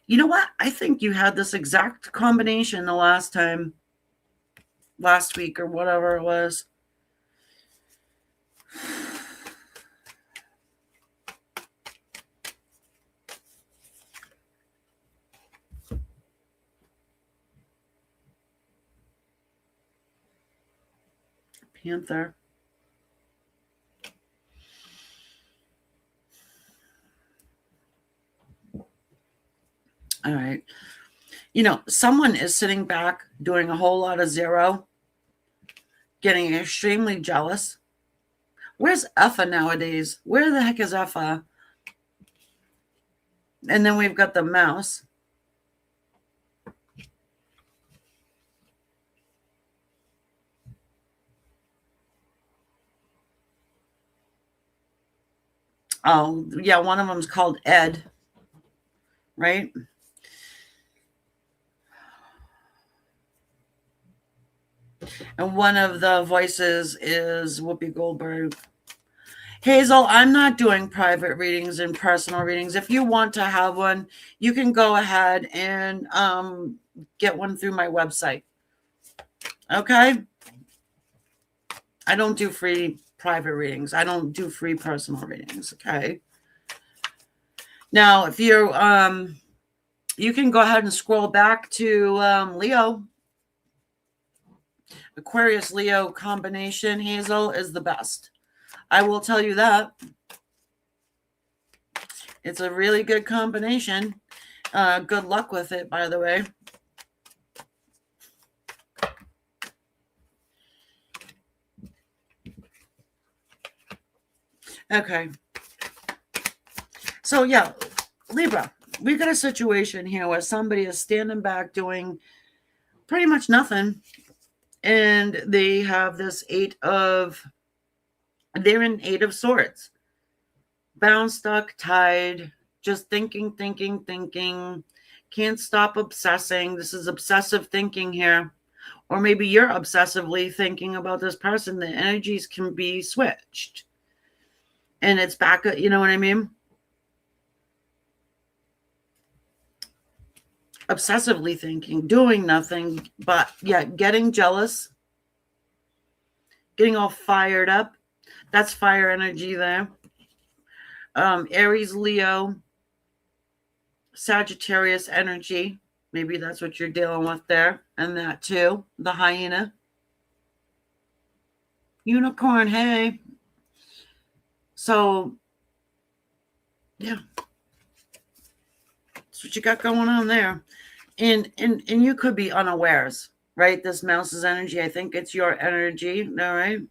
You know what? I think you had this exact combination the last week or whatever it was. Panther. All right. You know, someone is sitting back doing a whole lot of zero, getting extremely jealous. Where's Effa nowadays? Where the heck is Effa? And then we've got the mouse. Oh, yeah, one of them's called Ed, right? And one of the voices is Whoopi Goldberg. Hazel, I'm not doing private readings and personal readings. If you want to have one, you can go ahead and get one through my website. Okay? I don't do free private readings. I don't do free personal readings. Okay? Now, if you're you can go ahead and scroll back to Leo. Aquarius Leo combination, Hazel, is the best. I will tell you that. It's a really good combination. Good luck with it, by the way. Okay. So, yeah, Libra, we've got a situation here where somebody is standing back doing pretty much nothing. And they have this they're in Eight of Swords. Bound, stuck, tied, just thinking. Can't stop obsessing. This is obsessive thinking here. Or maybe you're obsessively thinking about this person. The energies can be switched. And it's back, you know what I mean? Obsessively thinking, doing nothing, but yeah, getting jealous, getting all fired up. That's fire energy there. Aries, Leo, Sagittarius energy. Maybe that's what you're dealing with there. And that too. The hyena. Unicorn, hey. So, yeah. That's what you got going on there. And you could be unawares, right? This mouse's energy. I think it's your energy. All right.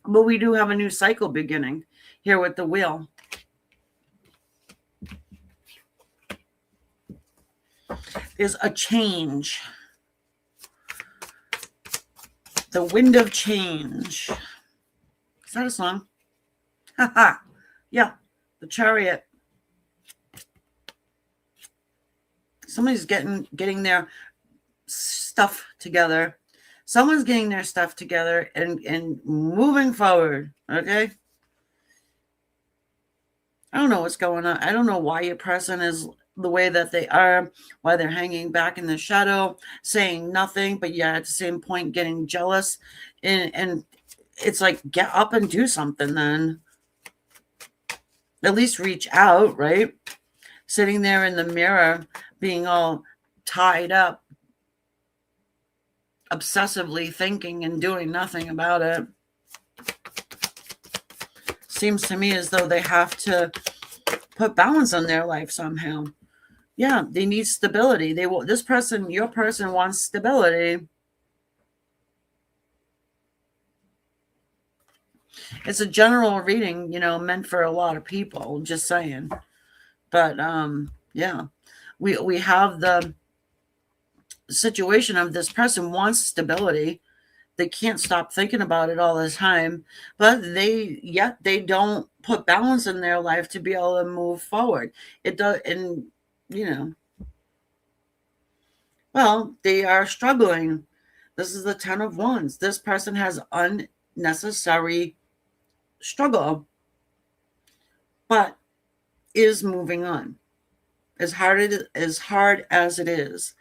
But we do have a new cycle beginning here with the wheel. There's a change. The wind of change. Is that a song? Haha. Yeah. The Chariot. Somebody's getting their stuff together. Someone's getting their stuff together and moving forward. Okay. I don't know what's going on. I don't know why your person is the way that they are, why they're hanging back in the shadow, saying nothing, but yeah, at the same point getting jealous. And it's like, get up and do something then. At least reach out, right? Sitting there in the mirror, being all tied up, obsessively thinking and doing nothing about it. Seems to me as though they have to put balance in their life somehow. Yeah, they need stability. Your person wants stability. It's a general reading, meant for a lot of people, just saying. But yeah, we have the situation of this person wants stability. They can't stop thinking about it all the time, but they don't put balance in their life to be able to move forward. It does, and well, they are struggling. This is the 10 of Wands. This person has unnecessary struggle, but is moving on. As hard as it is.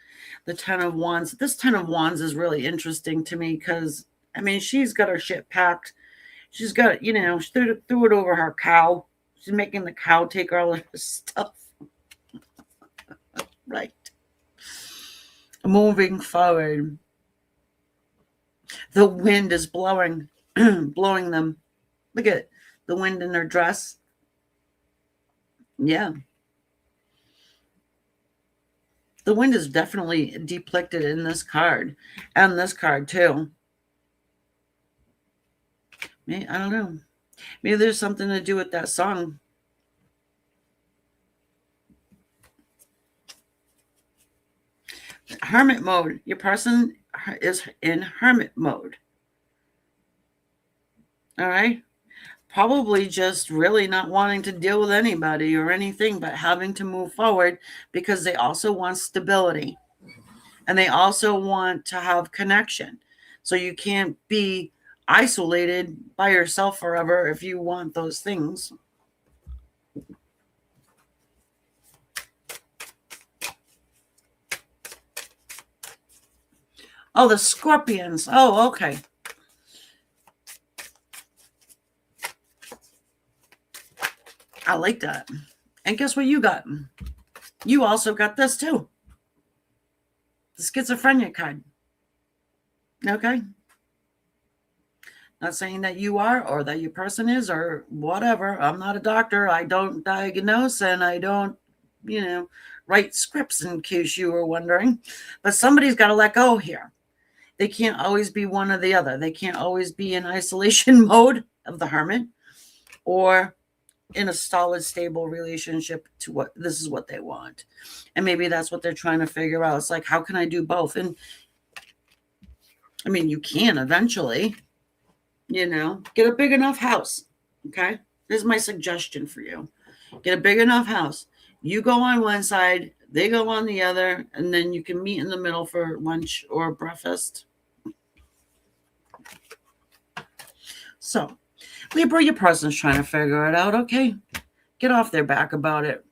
The 10 of Wands. This 10 of Wands is really interesting to me because, I mean, she's got her shit packed. She's got, she threw it over her cow. She's making the cow take all her stuff. Right. Moving forward. The wind is blowing them. Look at the wind in her dress. Yeah. The wind is definitely depicted in this card and this card too. I don't know. Maybe there's something to do with that song. Hermit mode. Your person is in hermit mode. All right. probably just really not wanting to deal with anybody or anything, but having to move forward because they also want stability and they also want to have connection. So you can't be isolated by yourself forever if you want those things. Oh, the scorpions. Oh, okay. I like that. And guess what you got? You also got this too. The schizophrenia card. Okay. Not saying that you are or that your person is or whatever. I'm not a doctor. I don't diagnose and I don't, write scripts in case you were wondering. But somebody's got to let go here. They can't always be one or the other. They can't always be in isolation mode of the hermit or in a solid, stable relationship to what this is what they want. And maybe that's what they're trying to figure out. It's like, how can I do both? And I mean, you can eventually, get a big enough house. Okay. Here's my suggestion for you. Get a big enough house. You go on one side, they go on the other, and then you can meet in the middle for lunch or breakfast. So, Libra, your person's trying to figure it out. Okay. Get off their back about it.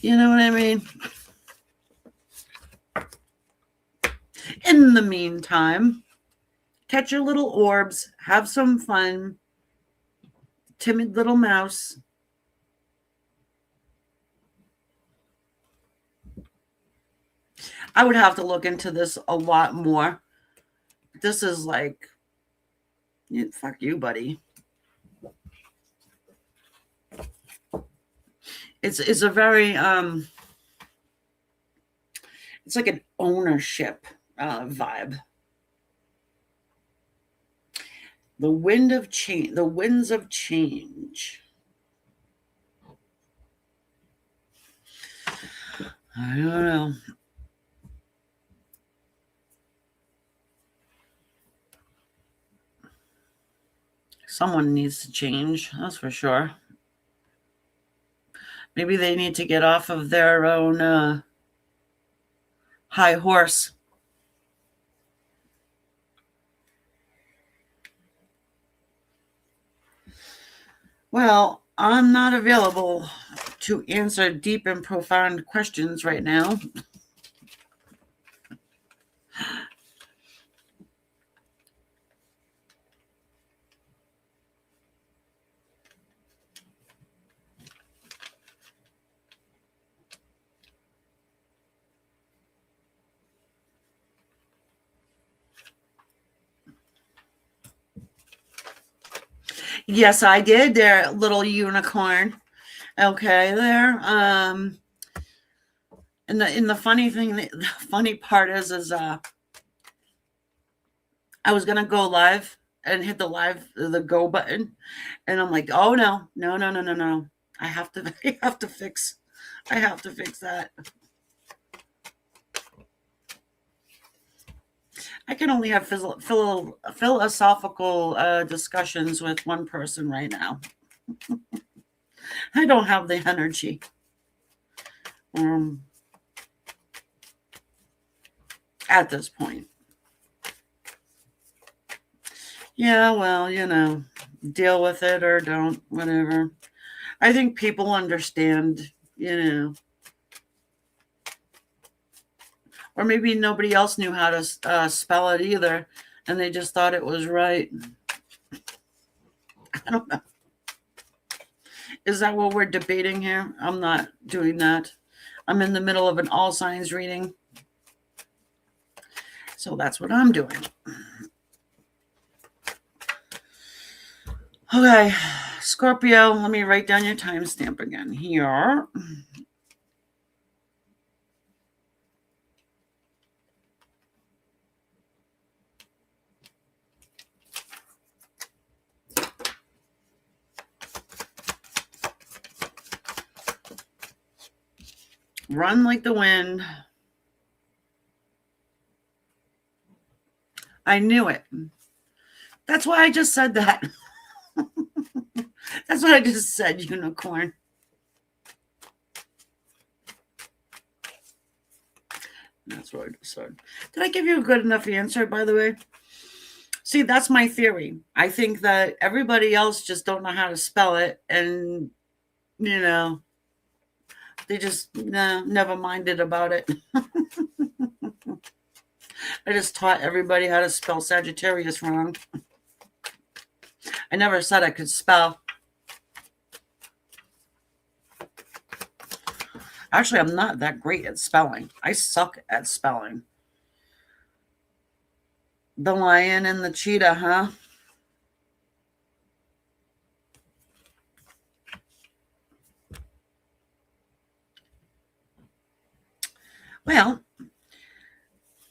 You know what I mean? In the meantime, catch your little orbs, have some fun. Timid little mouse. I would have to look into this a lot more. This is like, fuck you, buddy. It's a very it's like an ownership vibe. The wind of change, the winds of change. I don't know. Someone needs to change, that's for sure. Maybe they need to get off of their own high horse. Well, I'm not available to answer deep and profound questions right now. Yes, I did. There, little unicorn. Okay, there. And the funny thing, the funny part is I was gonna go live and hit the go button, and I'm like, oh no, no, no, no, no, no. I have to, I have to fix that. I can only have philosophical discussions with one person right now. I don't have the energy. At this point. Yeah, well, deal with it or don't, whatever. I think people understand, or maybe nobody else knew how to spell it either, and they just thought it was right. I don't know. Is that what we're debating here? I'm not doing that. I'm in the middle of an all signs reading. So that's what I'm doing. Okay, Scorpio, let me write down your timestamp again here. Run like the wind. I knew it. That's why I just said that. That's what I just said, unicorn. That's what I just said. Did I give you a good enough answer, by the way? See, that's my theory. I think that everybody else just don't know how to spell it, and you know, they just never minded about it. I just taught everybody how to spell Sagittarius wrong. I never said I could spell. Actually, I'm not that great at spelling. I suck at spelling. The lion and the cheetah, huh? Well,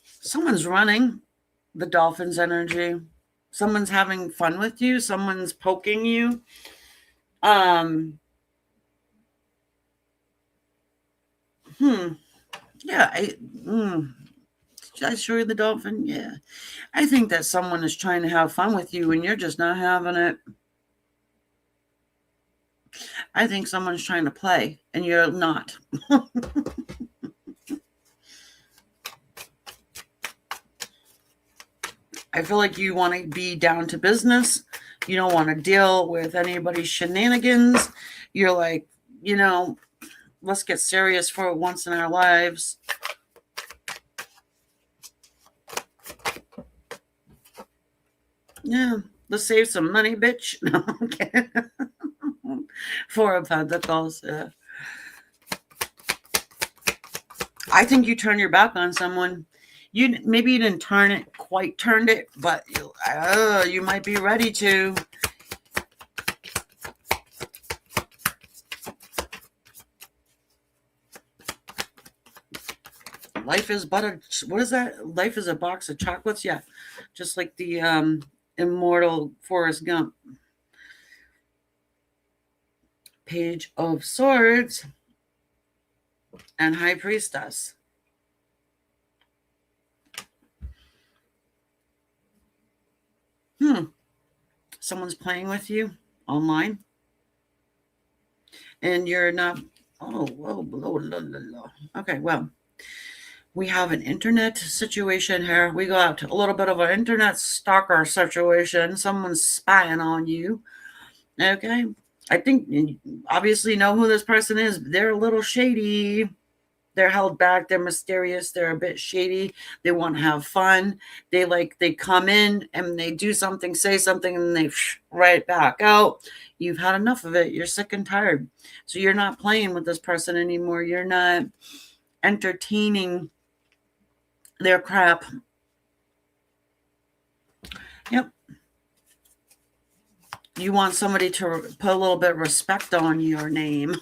someone's running the dolphin's energy. Someone's having fun with you. Someone's poking you. Um, Yeah, did I show you the dolphin? Yeah. I think that someone is trying to have fun with you and you're just not having it. I think someone's trying to play and you're not. I feel like you want to be down to business. You don't want to deal with anybody's shenanigans. You're like, let's get serious for once in our lives. Yeah, let's save some money, bitch. No, okay. Four of Pentacles. Yeah. I think you turn your back on someone. Maybe you didn't turned it, but you might be ready to. Life is but what is that? Life is a box of chocolates. Yeah, just like the immortal Forrest Gump. Page of Swords and High Priestess. Someone's playing with you online and you're not. Okay, well, we have an internet situation here. We got a little bit of an internet stalker situation. Someone's spying on you. Okay, I think you obviously know who this person is. They're a little shady. They're held back. They're mysterious. They're a bit shady. They want to have fun. They come in and they do something, say something, and they right back out. You've had enough of it. You're sick and tired. So you're not playing with this person anymore. You're not entertaining their crap. Yep. You want somebody to put a little bit of respect on your name.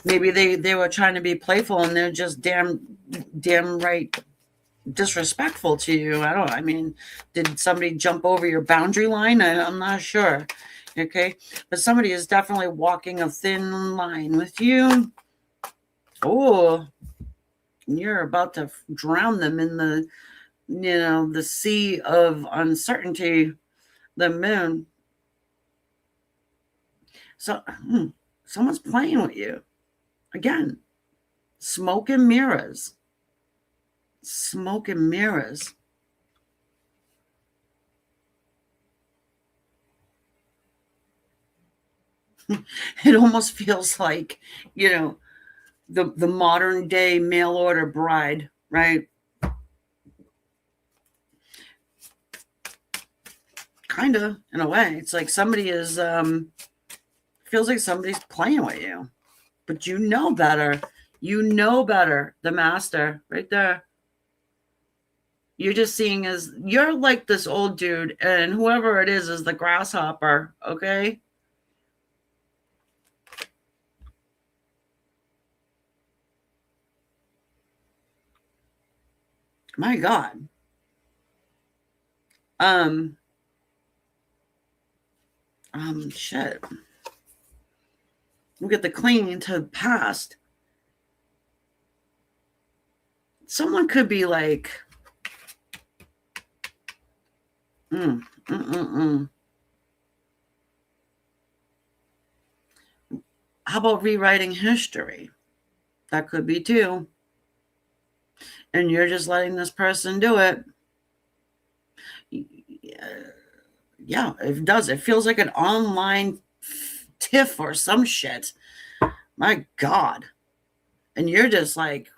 Maybe they were trying to be playful and they're just damn right disrespectful to you. I mean, did somebody jump over your boundary line? I'm not sure. Okay. But somebody is definitely walking a thin line with you. Oh, you're about to drown them in the sea of uncertainty, the moon. So someone's playing with you. Again, smoke and mirrors. Smoke and mirrors. It almost feels like, the modern day mail order bride, right? Kind of, in a way. It's like somebody is, feels like somebody's playing with you. But you know better. You know better. The master, right there. You're just seeing as you're like this old dude, and whoever it is the grasshopper, okay? My God. Shit. Look at the clinging to the past. Someone could be like, Mm, mm, mm, mm. How about rewriting history? That could be too. And you're just letting this person do it. Yeah, it does. It feels like an online tiff or some shit. My God. And you're just like,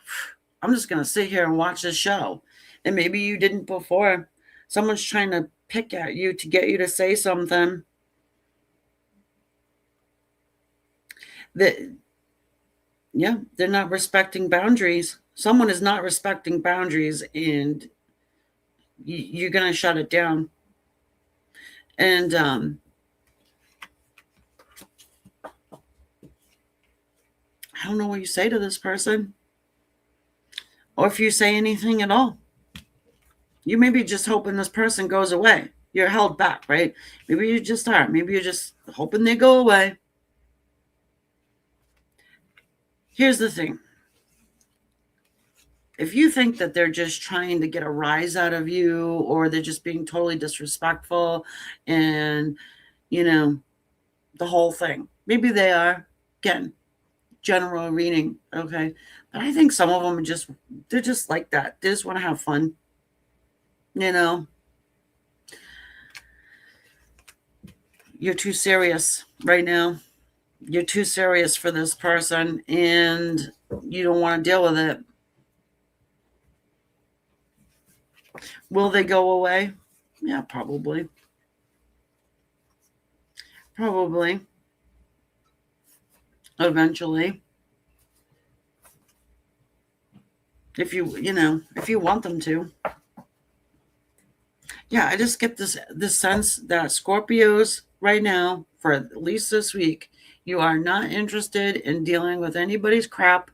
I'm just going to sit here and watch this show. And maybe you didn't before. Someone's trying to pick at you to get you to say something that, yeah, they're not respecting boundaries. Someone is not respecting boundaries, and you're going to shut it down. And I don't know what you say to this person, or if you say anything at all. You may be just hoping this person goes away. You're held back, right? Maybe you just are. Maybe you're just hoping they go away. Here's the thing. If you think that they're just trying to get a rise out of you, or they're just being totally disrespectful and, the whole thing, maybe they are. Again, general reading, okay? But I think some of them they're just like that. They just want to have fun, you know? You're too serious right now. You're too serious for this person, and you don't want to deal with it. Will they go away? Yeah, probably. Probably. Eventually. If you want them to. Yeah, I just get this sense that Scorpios right now, for at least this week, you are not interested in dealing with anybody's crap,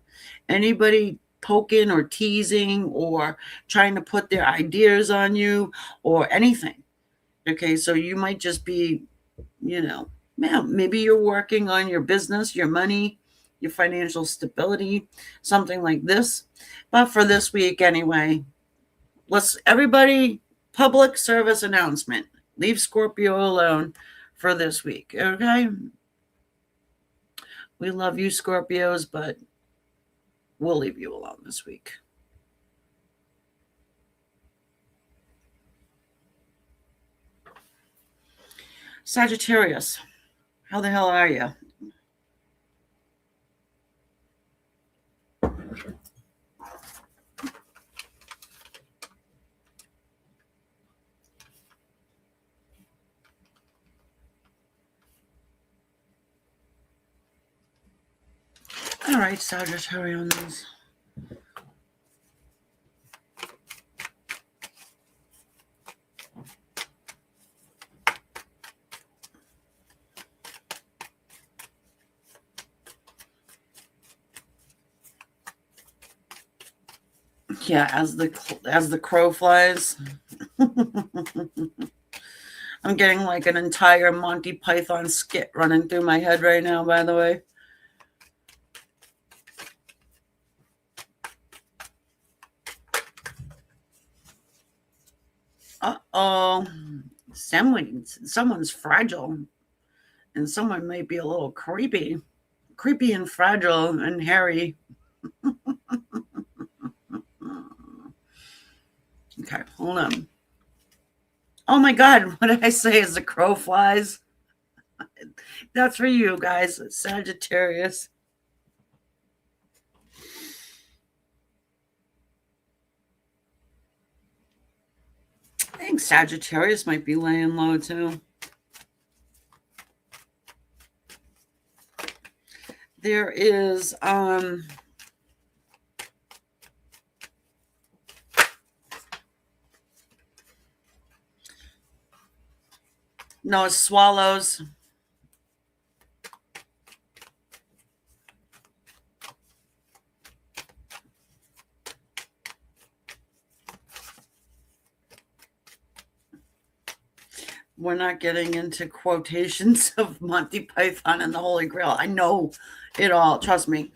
anybody poking or teasing or trying to put their ideas on you or anything. Okay, so you might just be, maybe you're working on your business, your money, your financial stability, something like this. But for this week anyway, everybody, public service announcement. Leave Scorpio alone for this week, okay? We love you, Scorpios, but we'll leave you alone this week. Sagittarius, how the hell are you? All right, Sagittarians. Yeah, as the crow flies. I'm getting like an entire Monty Python skit running through my head right now, by the way. Uh-oh. Someone's fragile, and someone might be a little creepy and fragile and hairy. Okay, hold on. Oh my God, what did I say as the crow flies? That's for you guys, Sagittarius. I think Sagittarius might be laying low too. There is no, it's swallows. We're not getting into quotations of Monty Python and the Holy Grail. I know it all. Trust me.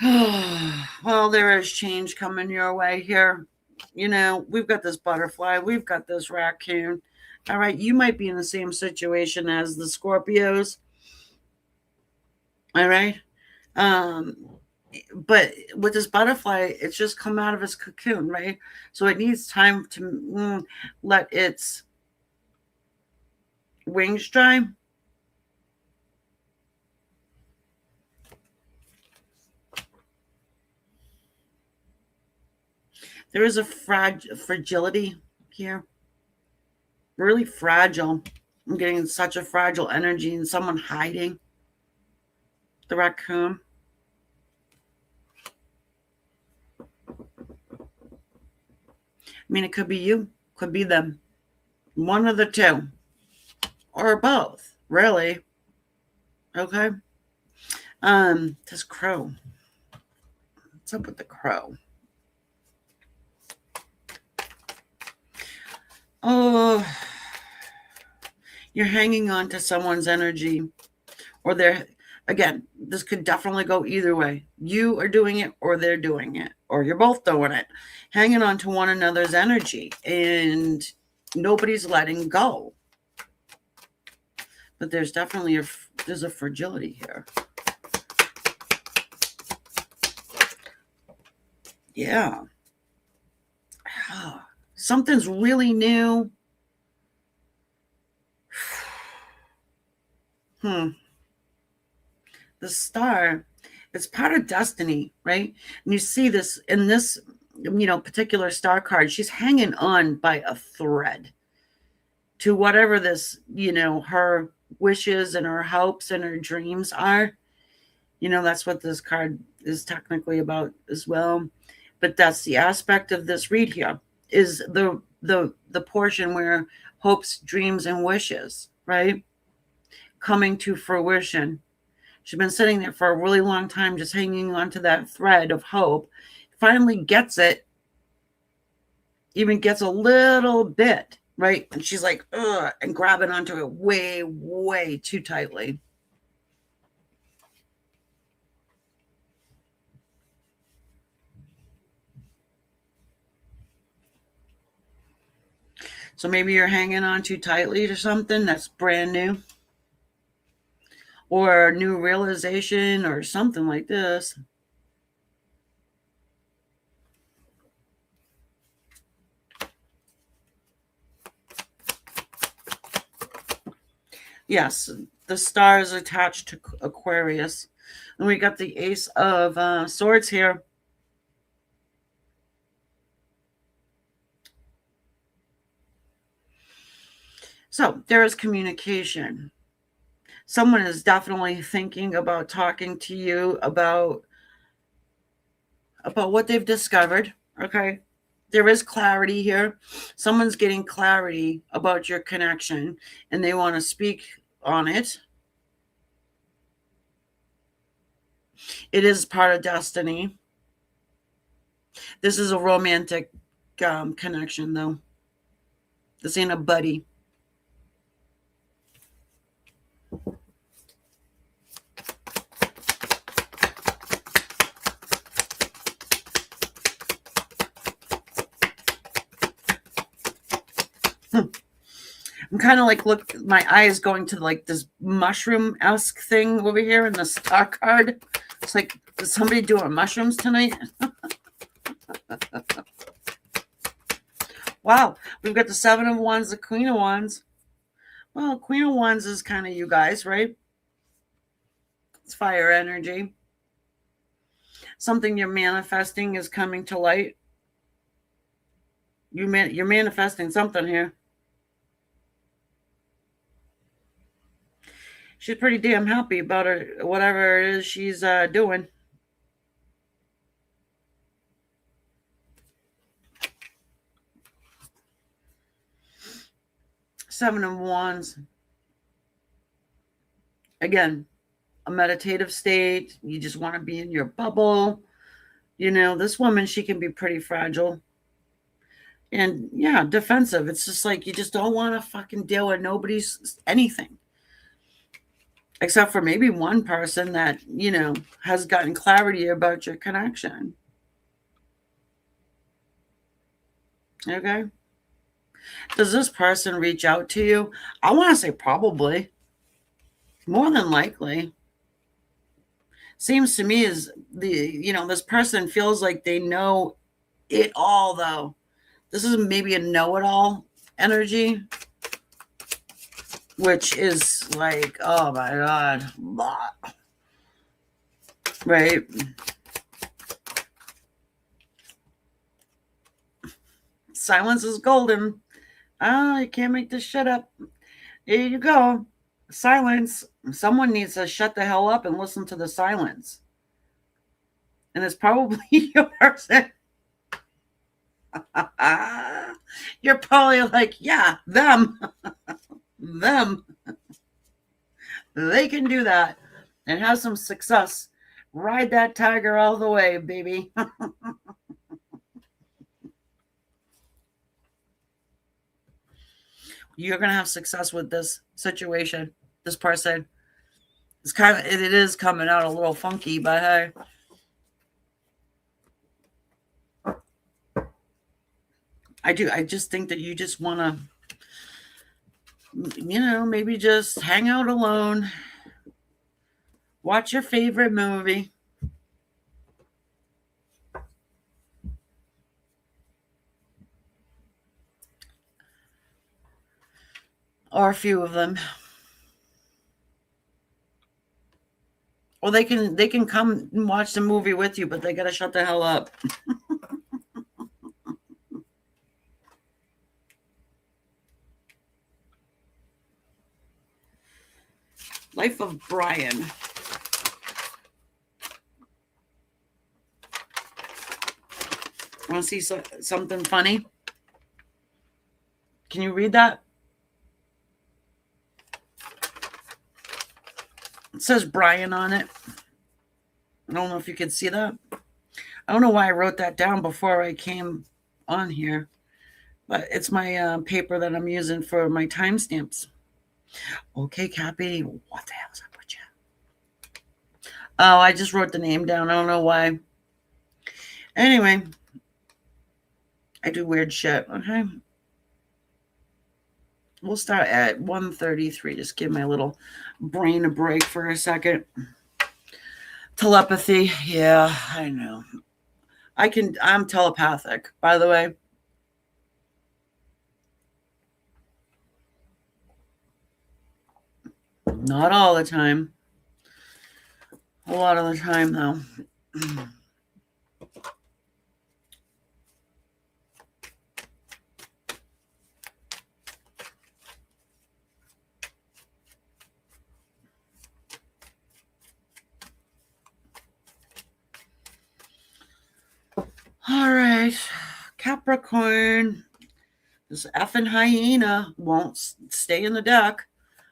Well, there is change coming your way here. we've got this butterfly, we've got this raccoon. All right, you might be in the same situation as the Scorpios. All right. Um, but with this butterfly, it's just come out of its cocoon, right? So it needs time to let its wings dry. There is a fragility here, really fragile. I'm getting such a fragile energy and someone hiding the raccoon. I mean, it could be you, could be them, one of the two, or both, really. Okay. This crow. What's up with the crow? Oh, you're hanging on to someone's energy, or they're, again, this could definitely go either way. You are doing it, or they're doing it, or you're both doing it, hanging on to one another's energy, and nobody's letting go. But there's definitely there's a fragility here. Yeah. Something's really new. The star, it's part of destiny, right? And you see this in this, particular star card. She's hanging on by a thread to whatever this, her wishes and her hopes and her dreams are. That's what this card is technically about as well. But that's the aspect of this read here, is the portion where hopes, dreams, and wishes, right, coming to fruition. She's been sitting there for a really long time, just hanging on to that thread of hope. Finally gets it, even gets a little bit, right? And she's like, ugh, and grabbing onto it way, way too tightly. So maybe you're hanging on too tightly to something that's brand new, or new realization, or something like this. Yes, the star is attached to Aquarius. And we got the Ace of Swords here. So there is communication. Someone is definitely thinking about talking to you about what they've discovered. Okay. There is clarity here. Someone's getting clarity about your connection and they want to speak on it. It is part of destiny. This is a romantic connection, though. This ain't a buddy. I'm kind of like, look, my eye is going to like this mushroom-esque thing over here in the star card. It's like, is somebody doing mushrooms tonight? Wow, we've got the Seven of Wands, the Queen of Wands. Well, Queen of Wands is kind of you guys, right? It's fire energy. Something you're manifesting is coming to light. You're manifesting something here. She's pretty damn happy about her, whatever it is she's doing. Seven of Wands. Again, a meditative state. You just want to be in your bubble. This woman, she can be pretty fragile. And yeah, defensive. It's just like you just don't want to fucking deal with nobody's anything. Except for maybe one person that, has gotten clarity about your connection. Okay. Does this person reach out to you? I want to say probably. More than likely. Seems to me as this person feels like they know it all, though. This is maybe a know-it-all energy, which is like, oh my God. Right? Silence is golden. Ah, you can't make this shit up. Here you go. Silence. Someone needs to shut the hell up and listen to the silence. And it's probably your person. You're probably like, yeah, them. Them. They can do that and have some success. Ride that tiger all the way, baby. You're gonna have success with this situation, this person. It is coming out a little funky, but hey. I just think that you just want to, maybe just hang out alone, watch your favorite movie. Or a few of them. Or they can come and watch the movie with you, but they gotta shut the hell up. Life of Brian. Want to see something funny? Can you read that? It says Brian on it. I don't know if you can see that. I don't know why I wrote that down before I came on here, but it's my paper that I'm using for my timestamps. Okay, Cappy, what the hell is up with you? Oh, I just wrote the name down. I don't know why. Anyway, I do weird shit. Okay. We'll start at 1:33. Just give my little brain a break for a second. Telepathy. Yeah, I know. I'm telepathic, by the way. Not all the time. A lot of the time, though. All right. Capricorn. This effing hyena won't stay in the deck.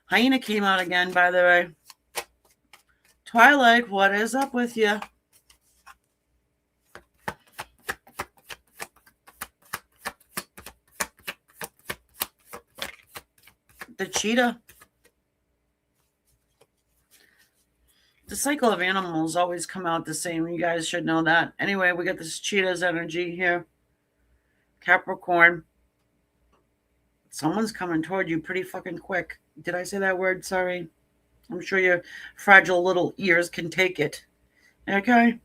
Hyena came out again, by the way. Twilight, what is up with you? The cheetah. The cycle of animals always come out the same. You guys should know that. Anyway, we got this cheetah's energy here. Capricorn. Someone's coming toward you pretty fucking quick. Did I say that word? Sorry. I'm sure your fragile little ears can take it. Okay?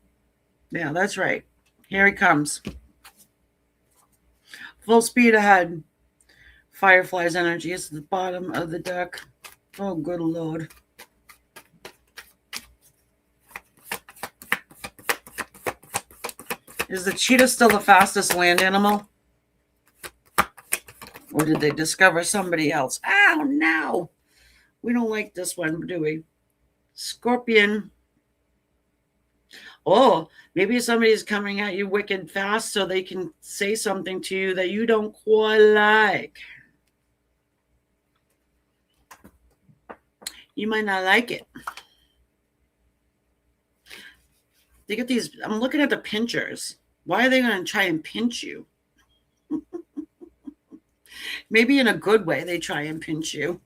Yeah, that's right. Here he comes. Full speed ahead. Firefly's energy is at the bottom of the deck. Oh, good Lord. Is the cheetah still the fastest land animal? Or did they discover somebody else? Oh, no. We don't like this one, do we? Scorpion. Oh, maybe somebody's coming at you wicked fast so they can say something to you that you don't quite like. You might not like it. They get these. I'm looking at the pinchers. Why are they going to try and pinch you? Maybe in a good way they try and pinch you.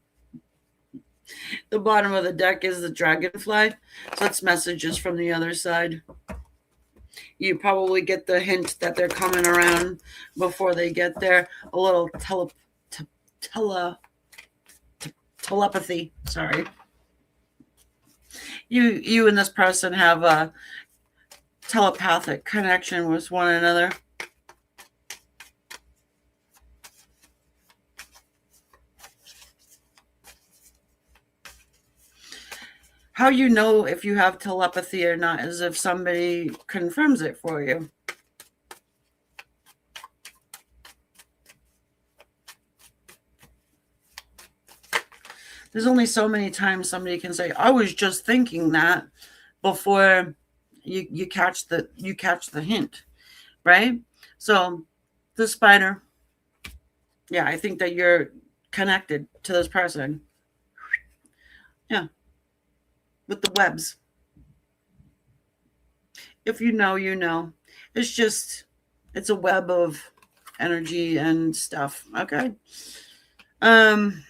The bottom of the deck is the dragonfly. So that's messages from the other side. You probably get the hint that they're coming around before they get there. A little te- tele telepathy. Sorry. You and this person have a telepathic connection with one another. How you know if you have telepathy or not is if somebody confirms it for you. There's only so many times somebody can say, "I was just thinking that," before you catch the hint, right? So the spider, yeah, I think that you're connected to this person. Yeah, with the webs. If you know, you know. It's just it's a web of energy and stuff. Okay. Um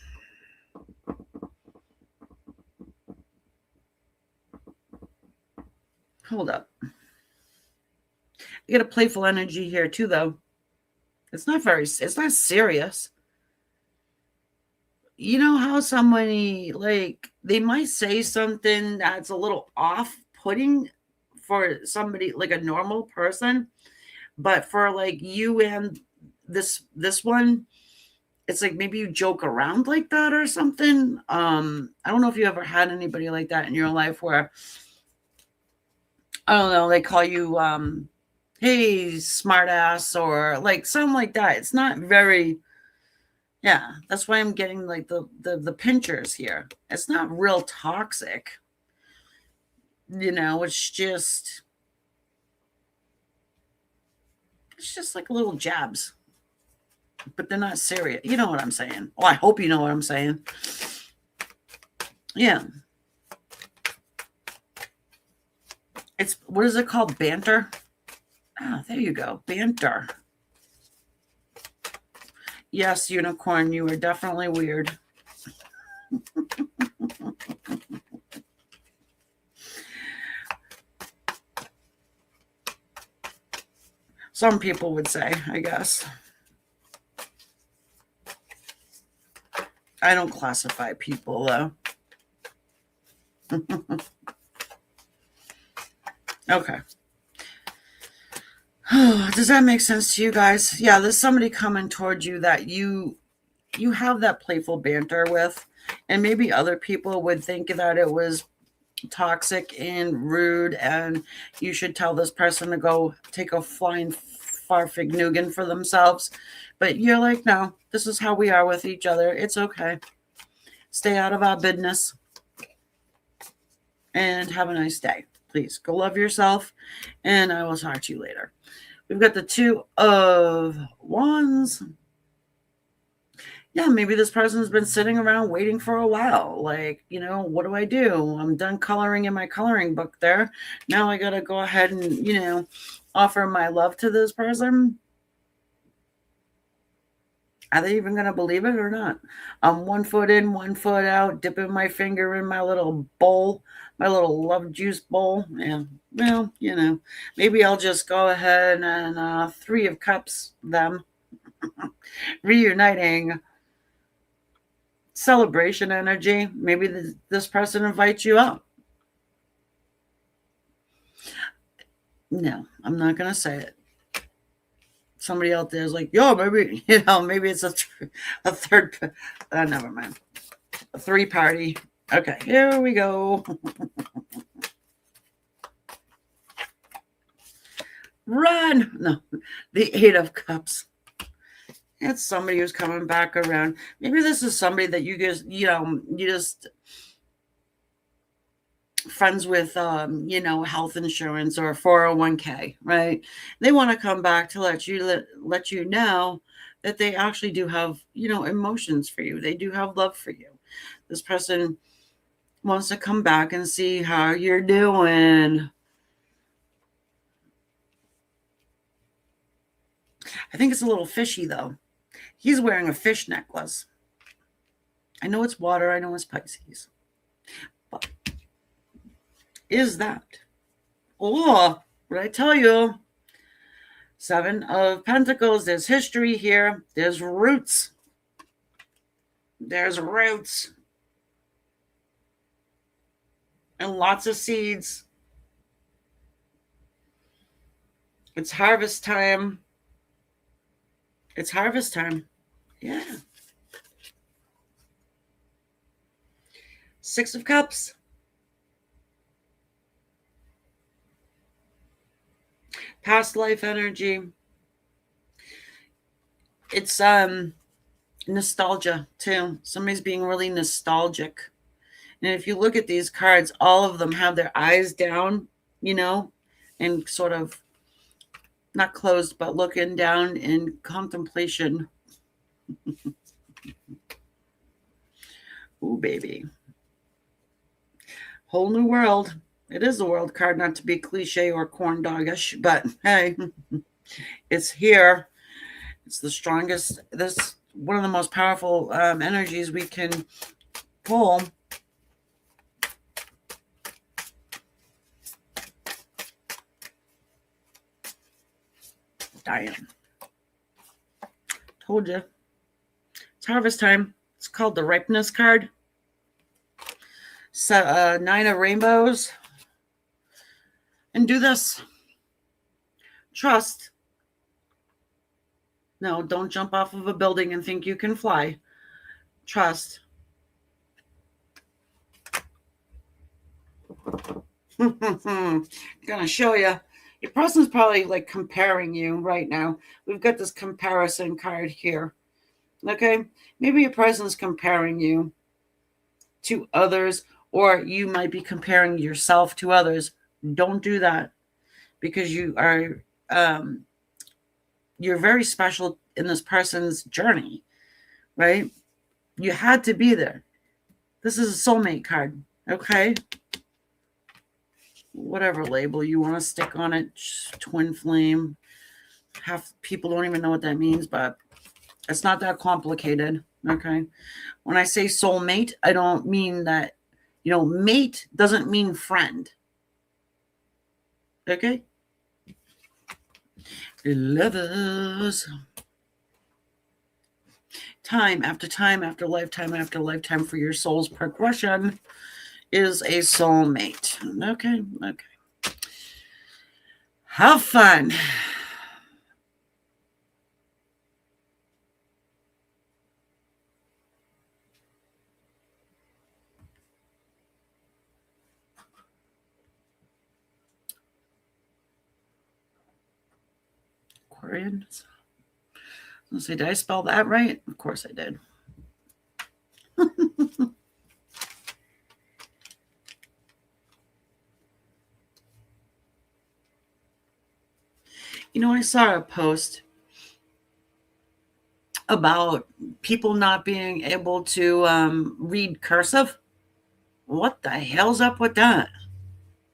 Hold up. You get a playful energy here too though. It's not serious. You know how somebody, like, they might say something that's a little off putting for somebody like a normal person, but for like you and this one, it's like maybe you joke around like that or something. I don't know if you ever had anybody like that in your life where, I don't know, they call you hey smartass or like something like that. It's not very, yeah, that's why I'm getting like the pinchers here. It's not real toxic. It's just like little jabs, but they're not serious. You know what I'm saying? Well, I hope you know what I'm saying. Yeah. It's, what is it called? Banter? Ah, there you go. Banter. Yes, unicorn, you are definitely weird. Some people would say, I guess. I don't classify people though. Okay. Does that make sense to you guys? Yeah, there's somebody coming towards you that you have that playful banter with, and maybe other people would think that it was toxic and rude and you should tell this person to go take a flying farfignugan for themselves, but you're like, no, this is how we are with each other. It's okay. Stay out of our business and have a nice day. Please go love yourself, and I will talk to you later. We've got the Two of Wands. Yeah, maybe this person's been sitting around waiting for a while. Like, what do I do? I'm done coloring in my coloring book there. Now I got to go ahead and, offer my love to this person. Are they even going to believe it or not? I'm 1 foot in, 1 foot out, dipping my finger in my little bowl, my little love juice bowl. Yeah, well, maybe I'll just go ahead and Three of Cups them, reuniting celebration energy. Maybe this person invites you out. No, I'm not going to say it. Somebody out there is like, yo, maybe, maybe it's a third, never mind. A three party. Okay, here we go. Run. No, the Eight of Cups. It's somebody who's coming back around. Maybe this is somebody that you just friends with, health insurance or 401k, right? They want to come back to let you know that they actually do have, emotions for you. They do have love for you. This person wants to come back and see how you're doing. I think it's a little fishy though. He's wearing a fish necklace. I know it's water. I know it's Pisces. But is that? Oh, But I tell you, Seven of Pentacles, there's history here. There's roots. There's roots. And lots of seeds. It's harvest time. It's harvest time. Yeah. Six of Cups. Past life energy. It's nostalgia too. Somebody's being really nostalgic. And if you look at these cards, all of them have their eyes down, and sort of not closed, but looking down in contemplation. Ooh, baby. Whole new world. It is a world card, not to be cliche or corn doggish, but hey, it's here. It's the strongest. This one of the most powerful energies we can pull. Dying. Told you. It's harvest time. It's called the ripeness card. So, Nine of Rainbows. And do this. Trust. No, don't jump off of a building and think you can fly. Trust. I'm gonna show you. Your person's probably like comparing you right now. We've got this comparison card here. Okay? Maybe your person's comparing you to others, or you might be comparing yourself to others. Don't do that, because you are you're very special in this person's journey, right? You had to be there. This is a soulmate card, okay? Whatever label you want to stick on it, twin flame. Half people don't even know what that means, but it's not that complicated, okay? When I say soulmate, I don't mean that, mate doesn't mean friend, okay? Lovers. Time after time after lifetime for your soul's progression is a soulmate. Okay. Have fun. Aquarian. Let's see, did I spell that right? Of course I did. I saw a post about people not being able to read cursive. What the hell's up with that?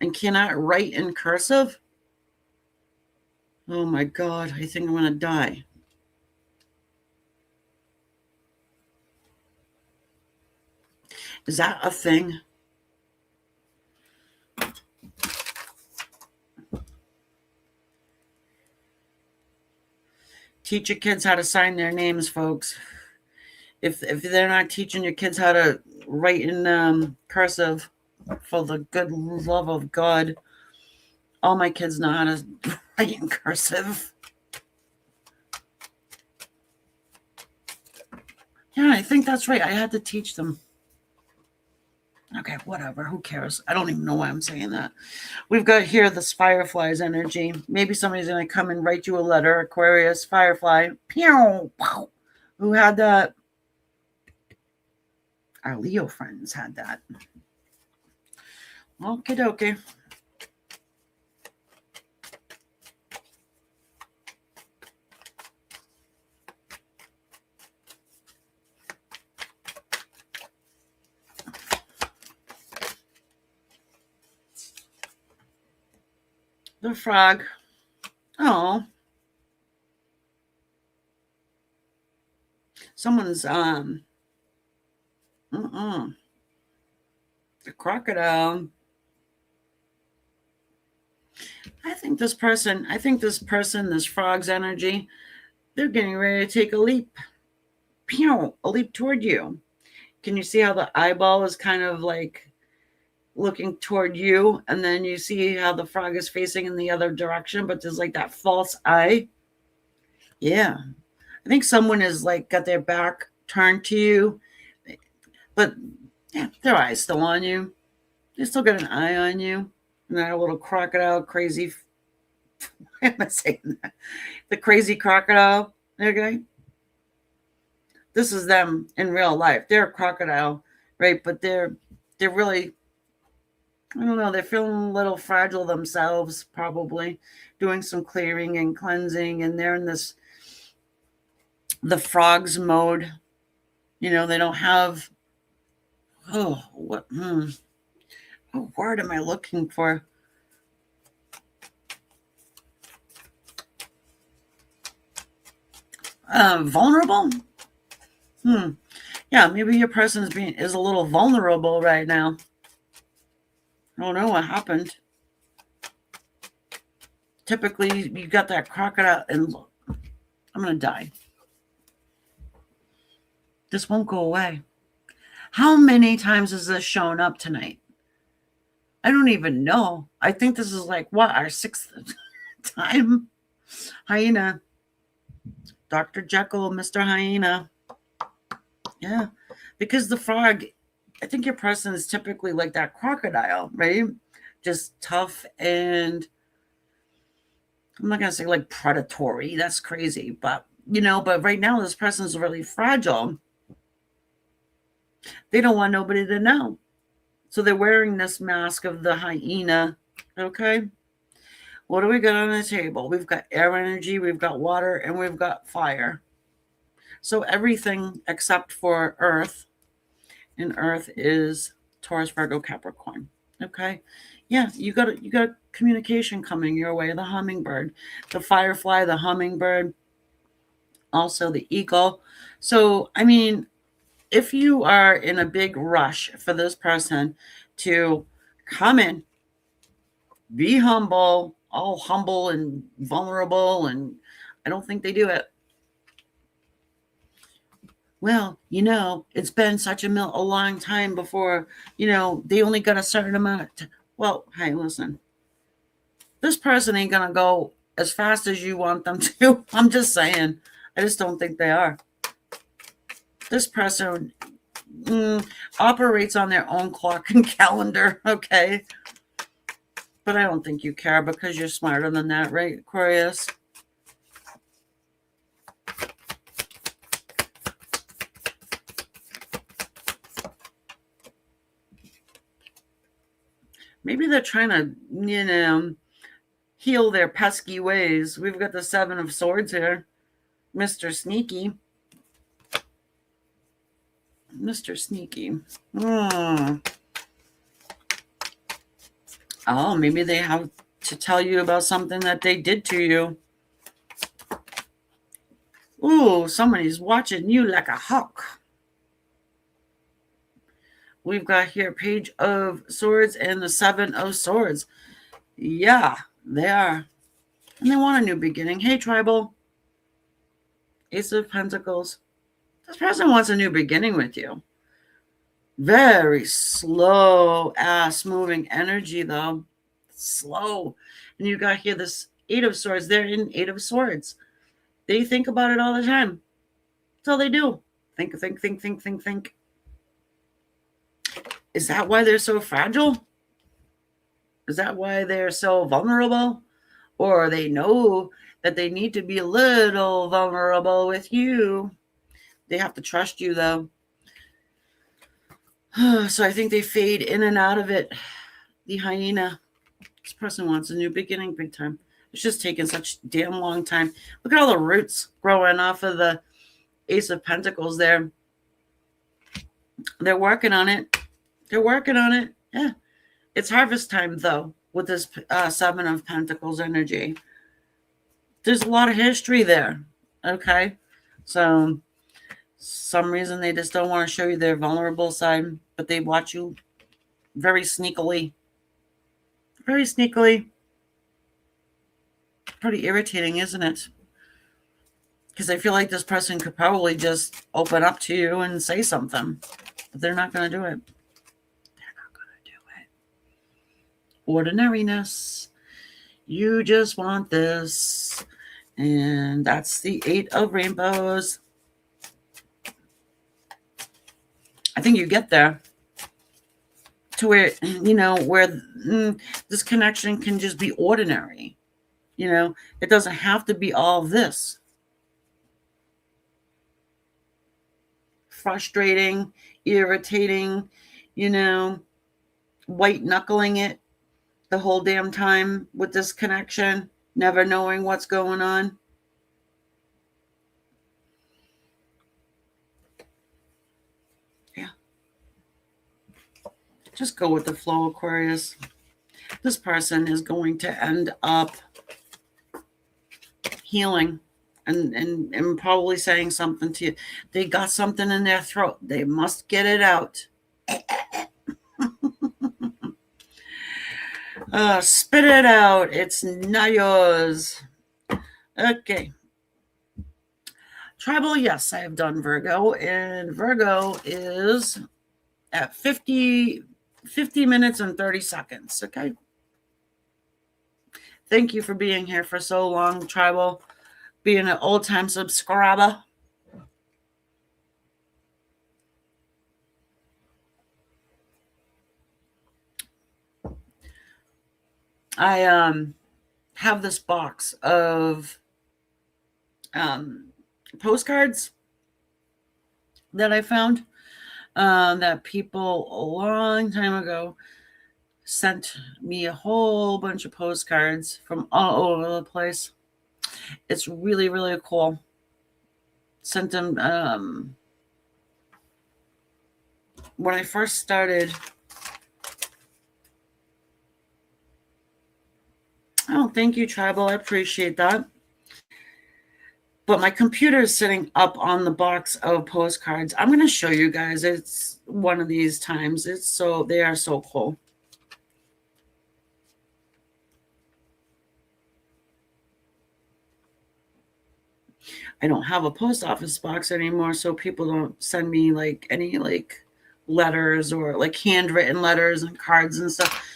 And cannot write in cursive? Oh my God, I think I'm going to die. Is that a thing? Teach your kids how to sign their names, folks. If they're not teaching your kids how to write in cursive, for the good love of God, all my kids know how to write in cursive. Yeah, I think that's right. I had to teach them. Okay, whatever. Who cares? I don't even know why I'm saying that. We've got here this Firefly's energy. Maybe somebody's going to come and write you a letter. Aquarius, Firefly. Pew! Wow. Who had that? Our Leo friends had that. Okie dokie. The frog. Oh. Someone's the crocodile. this frog's energy, they're getting ready to take a leap. Pew, a leap toward you. Can you see how the eyeball is kind of like looking toward you? And then you see how the frog is facing in the other direction, but there's like that false eye. Yeah. I think someone is like got their back turned to you, but yeah, their eye's still on you. They still got an eye on you. And that little crocodile crazy. Why am I saying that? The crazy crocodile. Okay. This is them in real life. They're a crocodile, right? But they're really, I don't know, they're feeling a little fragile themselves, probably doing some clearing and cleansing, and they're in the frogs mode. They don't have, what word am I looking for? Vulnerable. Yeah, maybe your person is a little vulnerable right now. I don't know what happened. Typically, you got that crocodile, and look, I'm gonna die. This won't go away. How many times has this shown up tonight? I don't even know. I think this is like what, our sixth time. Hyena. Dr. Jekyll, Mr. Hyena. Yeah. Because the frog, I think your person is typically like that crocodile, right? Just tough, and I'm not going to say like predatory. That's crazy. But right now this person is really fragile. They don't want nobody to know. So they're wearing this mask of the hyena. Okay. What do we got on the table? We've got air energy, we've got water, and we've got fire. So everything except for Earth. And Earth is Taurus, Virgo, Capricorn. Okay. Yeah, you got communication coming your way. The hummingbird, the firefly, the hummingbird, also the eagle. So, I mean, if you are in a big rush for this person to come in, be humble, all humble and vulnerable, and I don't think they do it. Well, it's been such a long time before, they only got a certain amount of time. Well, hey, listen, this person ain't going to go as fast as you want them to. I'm just saying. I just don't think they are. This person operates on their own clock and calendar, okay? But I don't think you care because you're smarter than that, right, Aquarius? Maybe they're trying to, heal their pesky ways. We've got the Seven of Swords here. Mr. Sneaky. Mr. Sneaky. Oh, maybe they have to tell you about something that they did to you. Ooh, somebody's watching you like a hawk. We've got here Page of Swords and the Seven of Swords. Yeah, they are. And they want a new beginning. Hey, Tribal. Ace of Pentacles. This person wants a new beginning with you. Very slow ass moving energy, though. Slow. And you got here this Eight of Swords. They're in Eight of Swords. They think about it all the time. That's all they do. Think. Is that why they're so fragile? Is that why they're so vulnerable? Or they know that they need to be a little vulnerable with you? They have to trust you, though. So I think they fade in and out of it. The hyena. This person wants a new beginning big time. It's just taking such damn long time. Look at all the roots growing off of the Ace of Pentacles there. They're working on it. Yeah. It's harvest time, though, with this Seven of Pentacles energy. There's a lot of history there. Okay. So some reason they just don't want to show you their vulnerable side, but they watch you very sneakily. Very sneakily. Pretty irritating, isn't it? Because I feel like this person could probably just open up to you and say something, but they're not going to do it. They're not going to do it. Ordinariness. You just want this. And that's the 8 of Rainbows. I think you get there to where, where this connection can just be ordinary. It doesn't have to be all this. Frustrating, irritating, white knuckling it the whole damn time with this connection, never knowing what's going on. Yeah. Just go with the flow, Aquarius. This person is going to end up healing and probably saying something to you. They got something in their throat. They must get it out. Spit it out. It's not yours. Okay. Tribal, yes, I have done Virgo. And Virgo is at 50 minutes and 30 seconds. Okay. Thank you for being here for so long, Tribal. Being an old-time subscriber. I have this box of postcards that I found that people a long time ago sent me a whole bunch of postcards from all over the place. It's really, really cool. Sent them when I first started. Oh, thank you, Tribal. I appreciate that. But my computer is sitting up on the box of postcards. I'm going to show you guys. It's one of these times. They are so cool. I don't have a post office box anymore, so people don't send me any letters or handwritten letters and cards and stuff.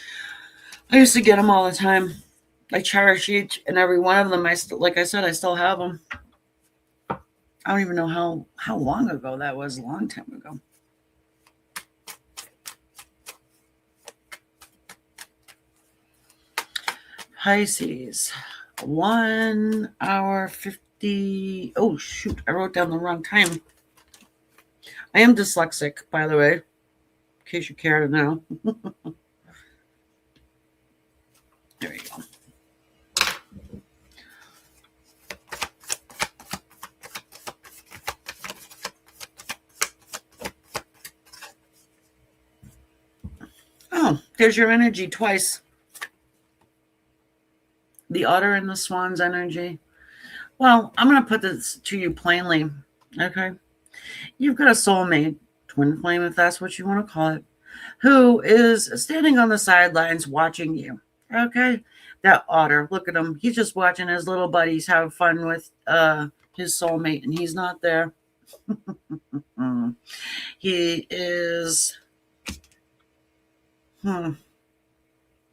I used to get them all the time. I cherish each and every one of them. Like I said, I still have them. I don't even know how long ago that was. A long time ago. Pisces, 1 hour 50. Oh shoot! I wrote down the wrong time. I am dyslexic, by the way, in case you care to know. There you go. Oh, there's your energy twice. The otter and the swan's energy. Well, I'm going to put this to you plainly, okay? You've got a soulmate, twin flame, if that's what you want to call it, who is standing on the sidelines watching you, okay? That otter, look at him. He's just watching his little buddies have fun with his soulmate, and he's not there. He is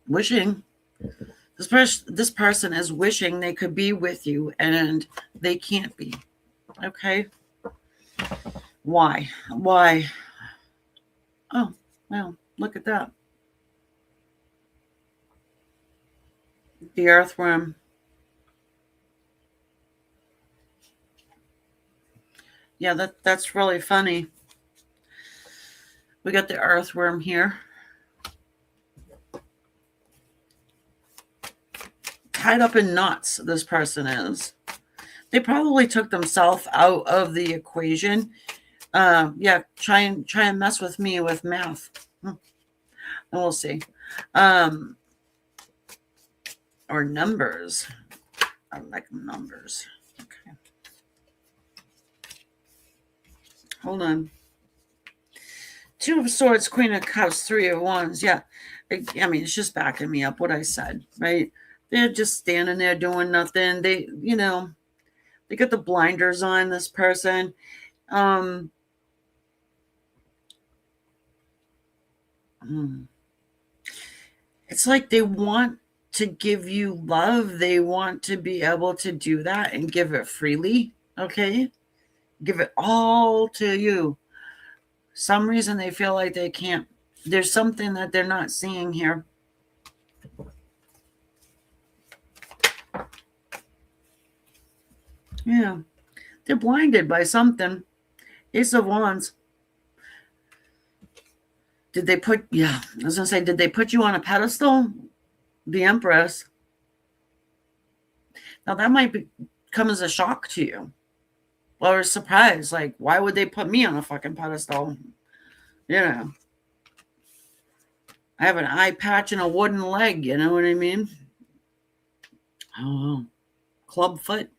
wishing. This person is wishing they could be with you, and they can't be. Okay? Why? Oh, well, look at that. The earthworm. Yeah, that's really funny. We got the earthworm here. Tied up in knots, this person is. They probably took themselves out of the equation. Yeah, try and mess with me with math. And we'll see. Or numbers. I like numbers. Okay. Hold on. 2 of Swords, Queen of Cups, 3 of Wands. Yeah. I mean, it's just backing me up what I said, right? They're just standing there doing nothing. They got the blinders on, this person. Um, hmm. It's like they want to give you love. They want to be able to do that and give it freely. Okay. Give it all to you. Some reason they feel like they can't. There's something that they're not seeing here. Yeah. They're blinded by something. Ace of Wands. Yeah, I was going to say, did they put you on a pedestal? The Empress. Now that might come as a shock to you or a surprise. Like, why would they put me on a fucking pedestal? You know, I have an eye patch and a wooden leg. You know what I mean? Oh, club foot.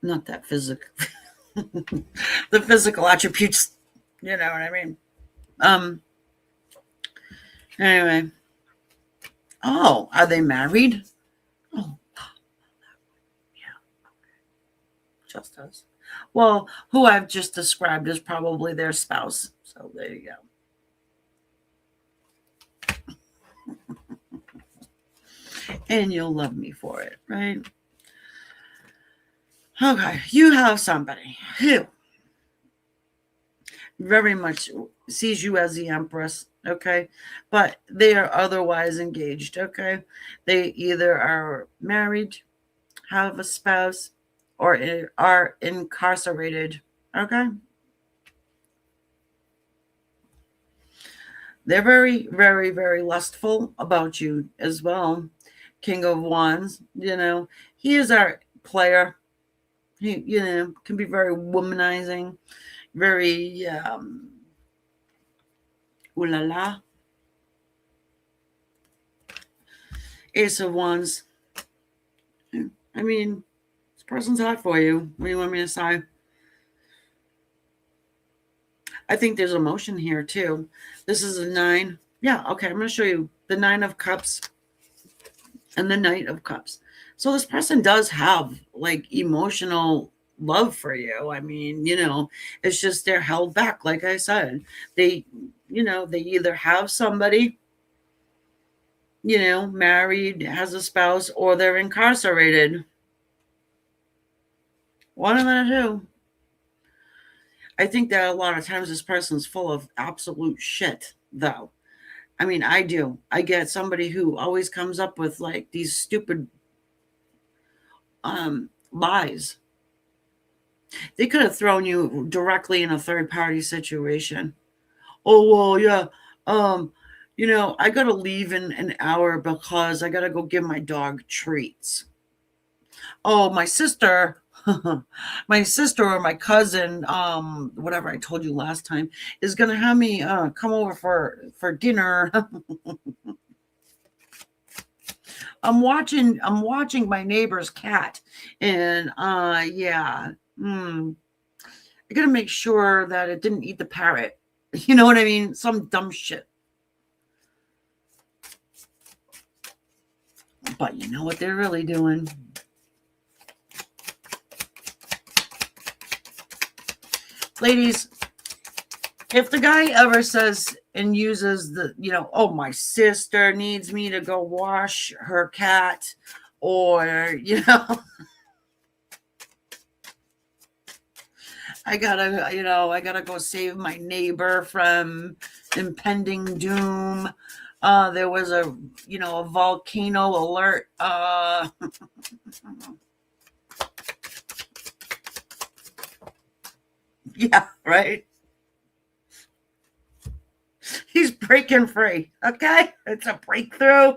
Not that physical. The physical attributes. You know what I mean? Um. Anyway. Oh, are they married? Oh, yeah, just us. Well, who I've just described is probably their spouse. So there you go. And you'll love me for it, right? Okay, you have somebody who very much sees you as the Empress, okay? But they are otherwise engaged, okay? They either are married, have a spouse, or are incarcerated, okay? They're very, very, very lustful about you as well. King of Wands, he is our player. He, can be very womanizing, very ooh la la. Ace of Wands. I mean, this person's hot for you. What do you want me to say? I think there's emotion here too. This is a 9. Yeah, okay, I'm going to show you the 9 of Cups and the Knight of Cups. So this person does have like emotional love for you. I mean, it's just they're held back. Like I said, they either have somebody, married, has a spouse, or they're incarcerated. One of the two. I think that a lot of times this person's full of absolute shit, though. I mean, I do. I get somebody who always comes up with like these stupid lies. They could have thrown you directly in a third party situation. Oh, well, yeah. I got to leave in an hour because I got to go give my dog treats. Oh, my sister, my sister or my cousin, whatever I told you last time, is going to have me come over for dinner. I'm watching my neighbor's cat, and yeah. I got to make sure that it didn't eat the parrot. You know what I mean? Some dumb shit. But you know what they're really doing? Ladies, if the guy ever says and uses oh, my sister needs me to go wash her cat, or, I gotta go save my neighbor from impending doom. There was a volcano alert. Yeah, right. He's breaking free. Okay, it's a breakthrough.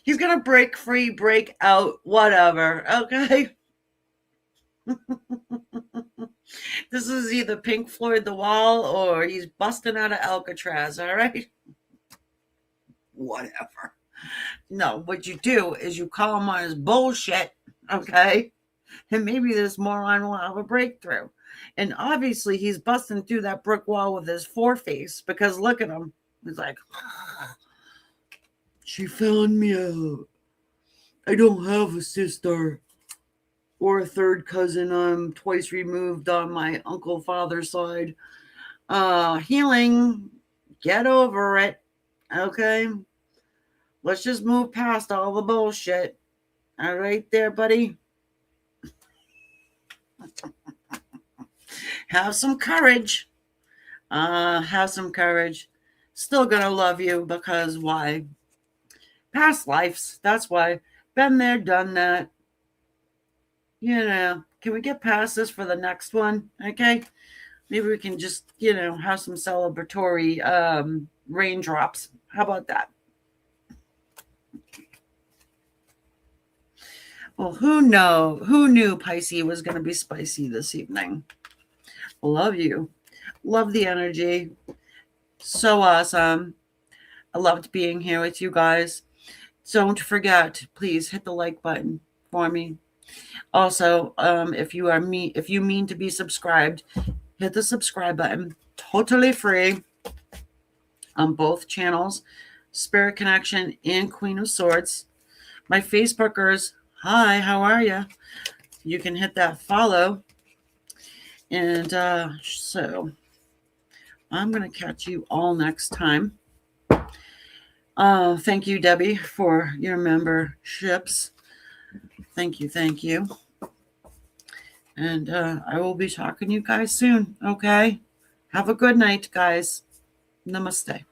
He's gonna break free, break out, whatever. Okay. This is either Pink Floyd The Wall or he's busting out of Alcatraz. All right. Whatever. No, what you do is you call him on his bullshit. Okay. And maybe this moron will have a breakthrough. And obviously he's busting through that brick wall with his foreface, because look at him. He's like, she found me out. I don't have a sister or a third cousin. I'm twice removed on my uncle father's side. Healing. Get over it. Okay? Let's just move past all the bullshit. All right there, buddy? Have some courage. Have some courage. Still gonna love you, because why? Past lives. That's why. Been there, done that. Can we get past this for the next one? Okay? Maybe we can just, have some celebratory raindrops. How about that? Well, who knew Pisces was going to be spicy this evening? Love you. Love the energy. So awesome. I loved being here with you guys. Don't forget, please hit the like button for me. Also, if you mean to be subscribed, hit the subscribe button. Totally free on both channels, Spirit Connection and Queen of Swords. My Facebookers, hi, how are you? You can hit that follow. And so I'm going to catch you all next time. Thank you, Debbie, for your memberships. Thank you. And I will be talking to you guys soon, okay? Have a good night, guys. Namaste.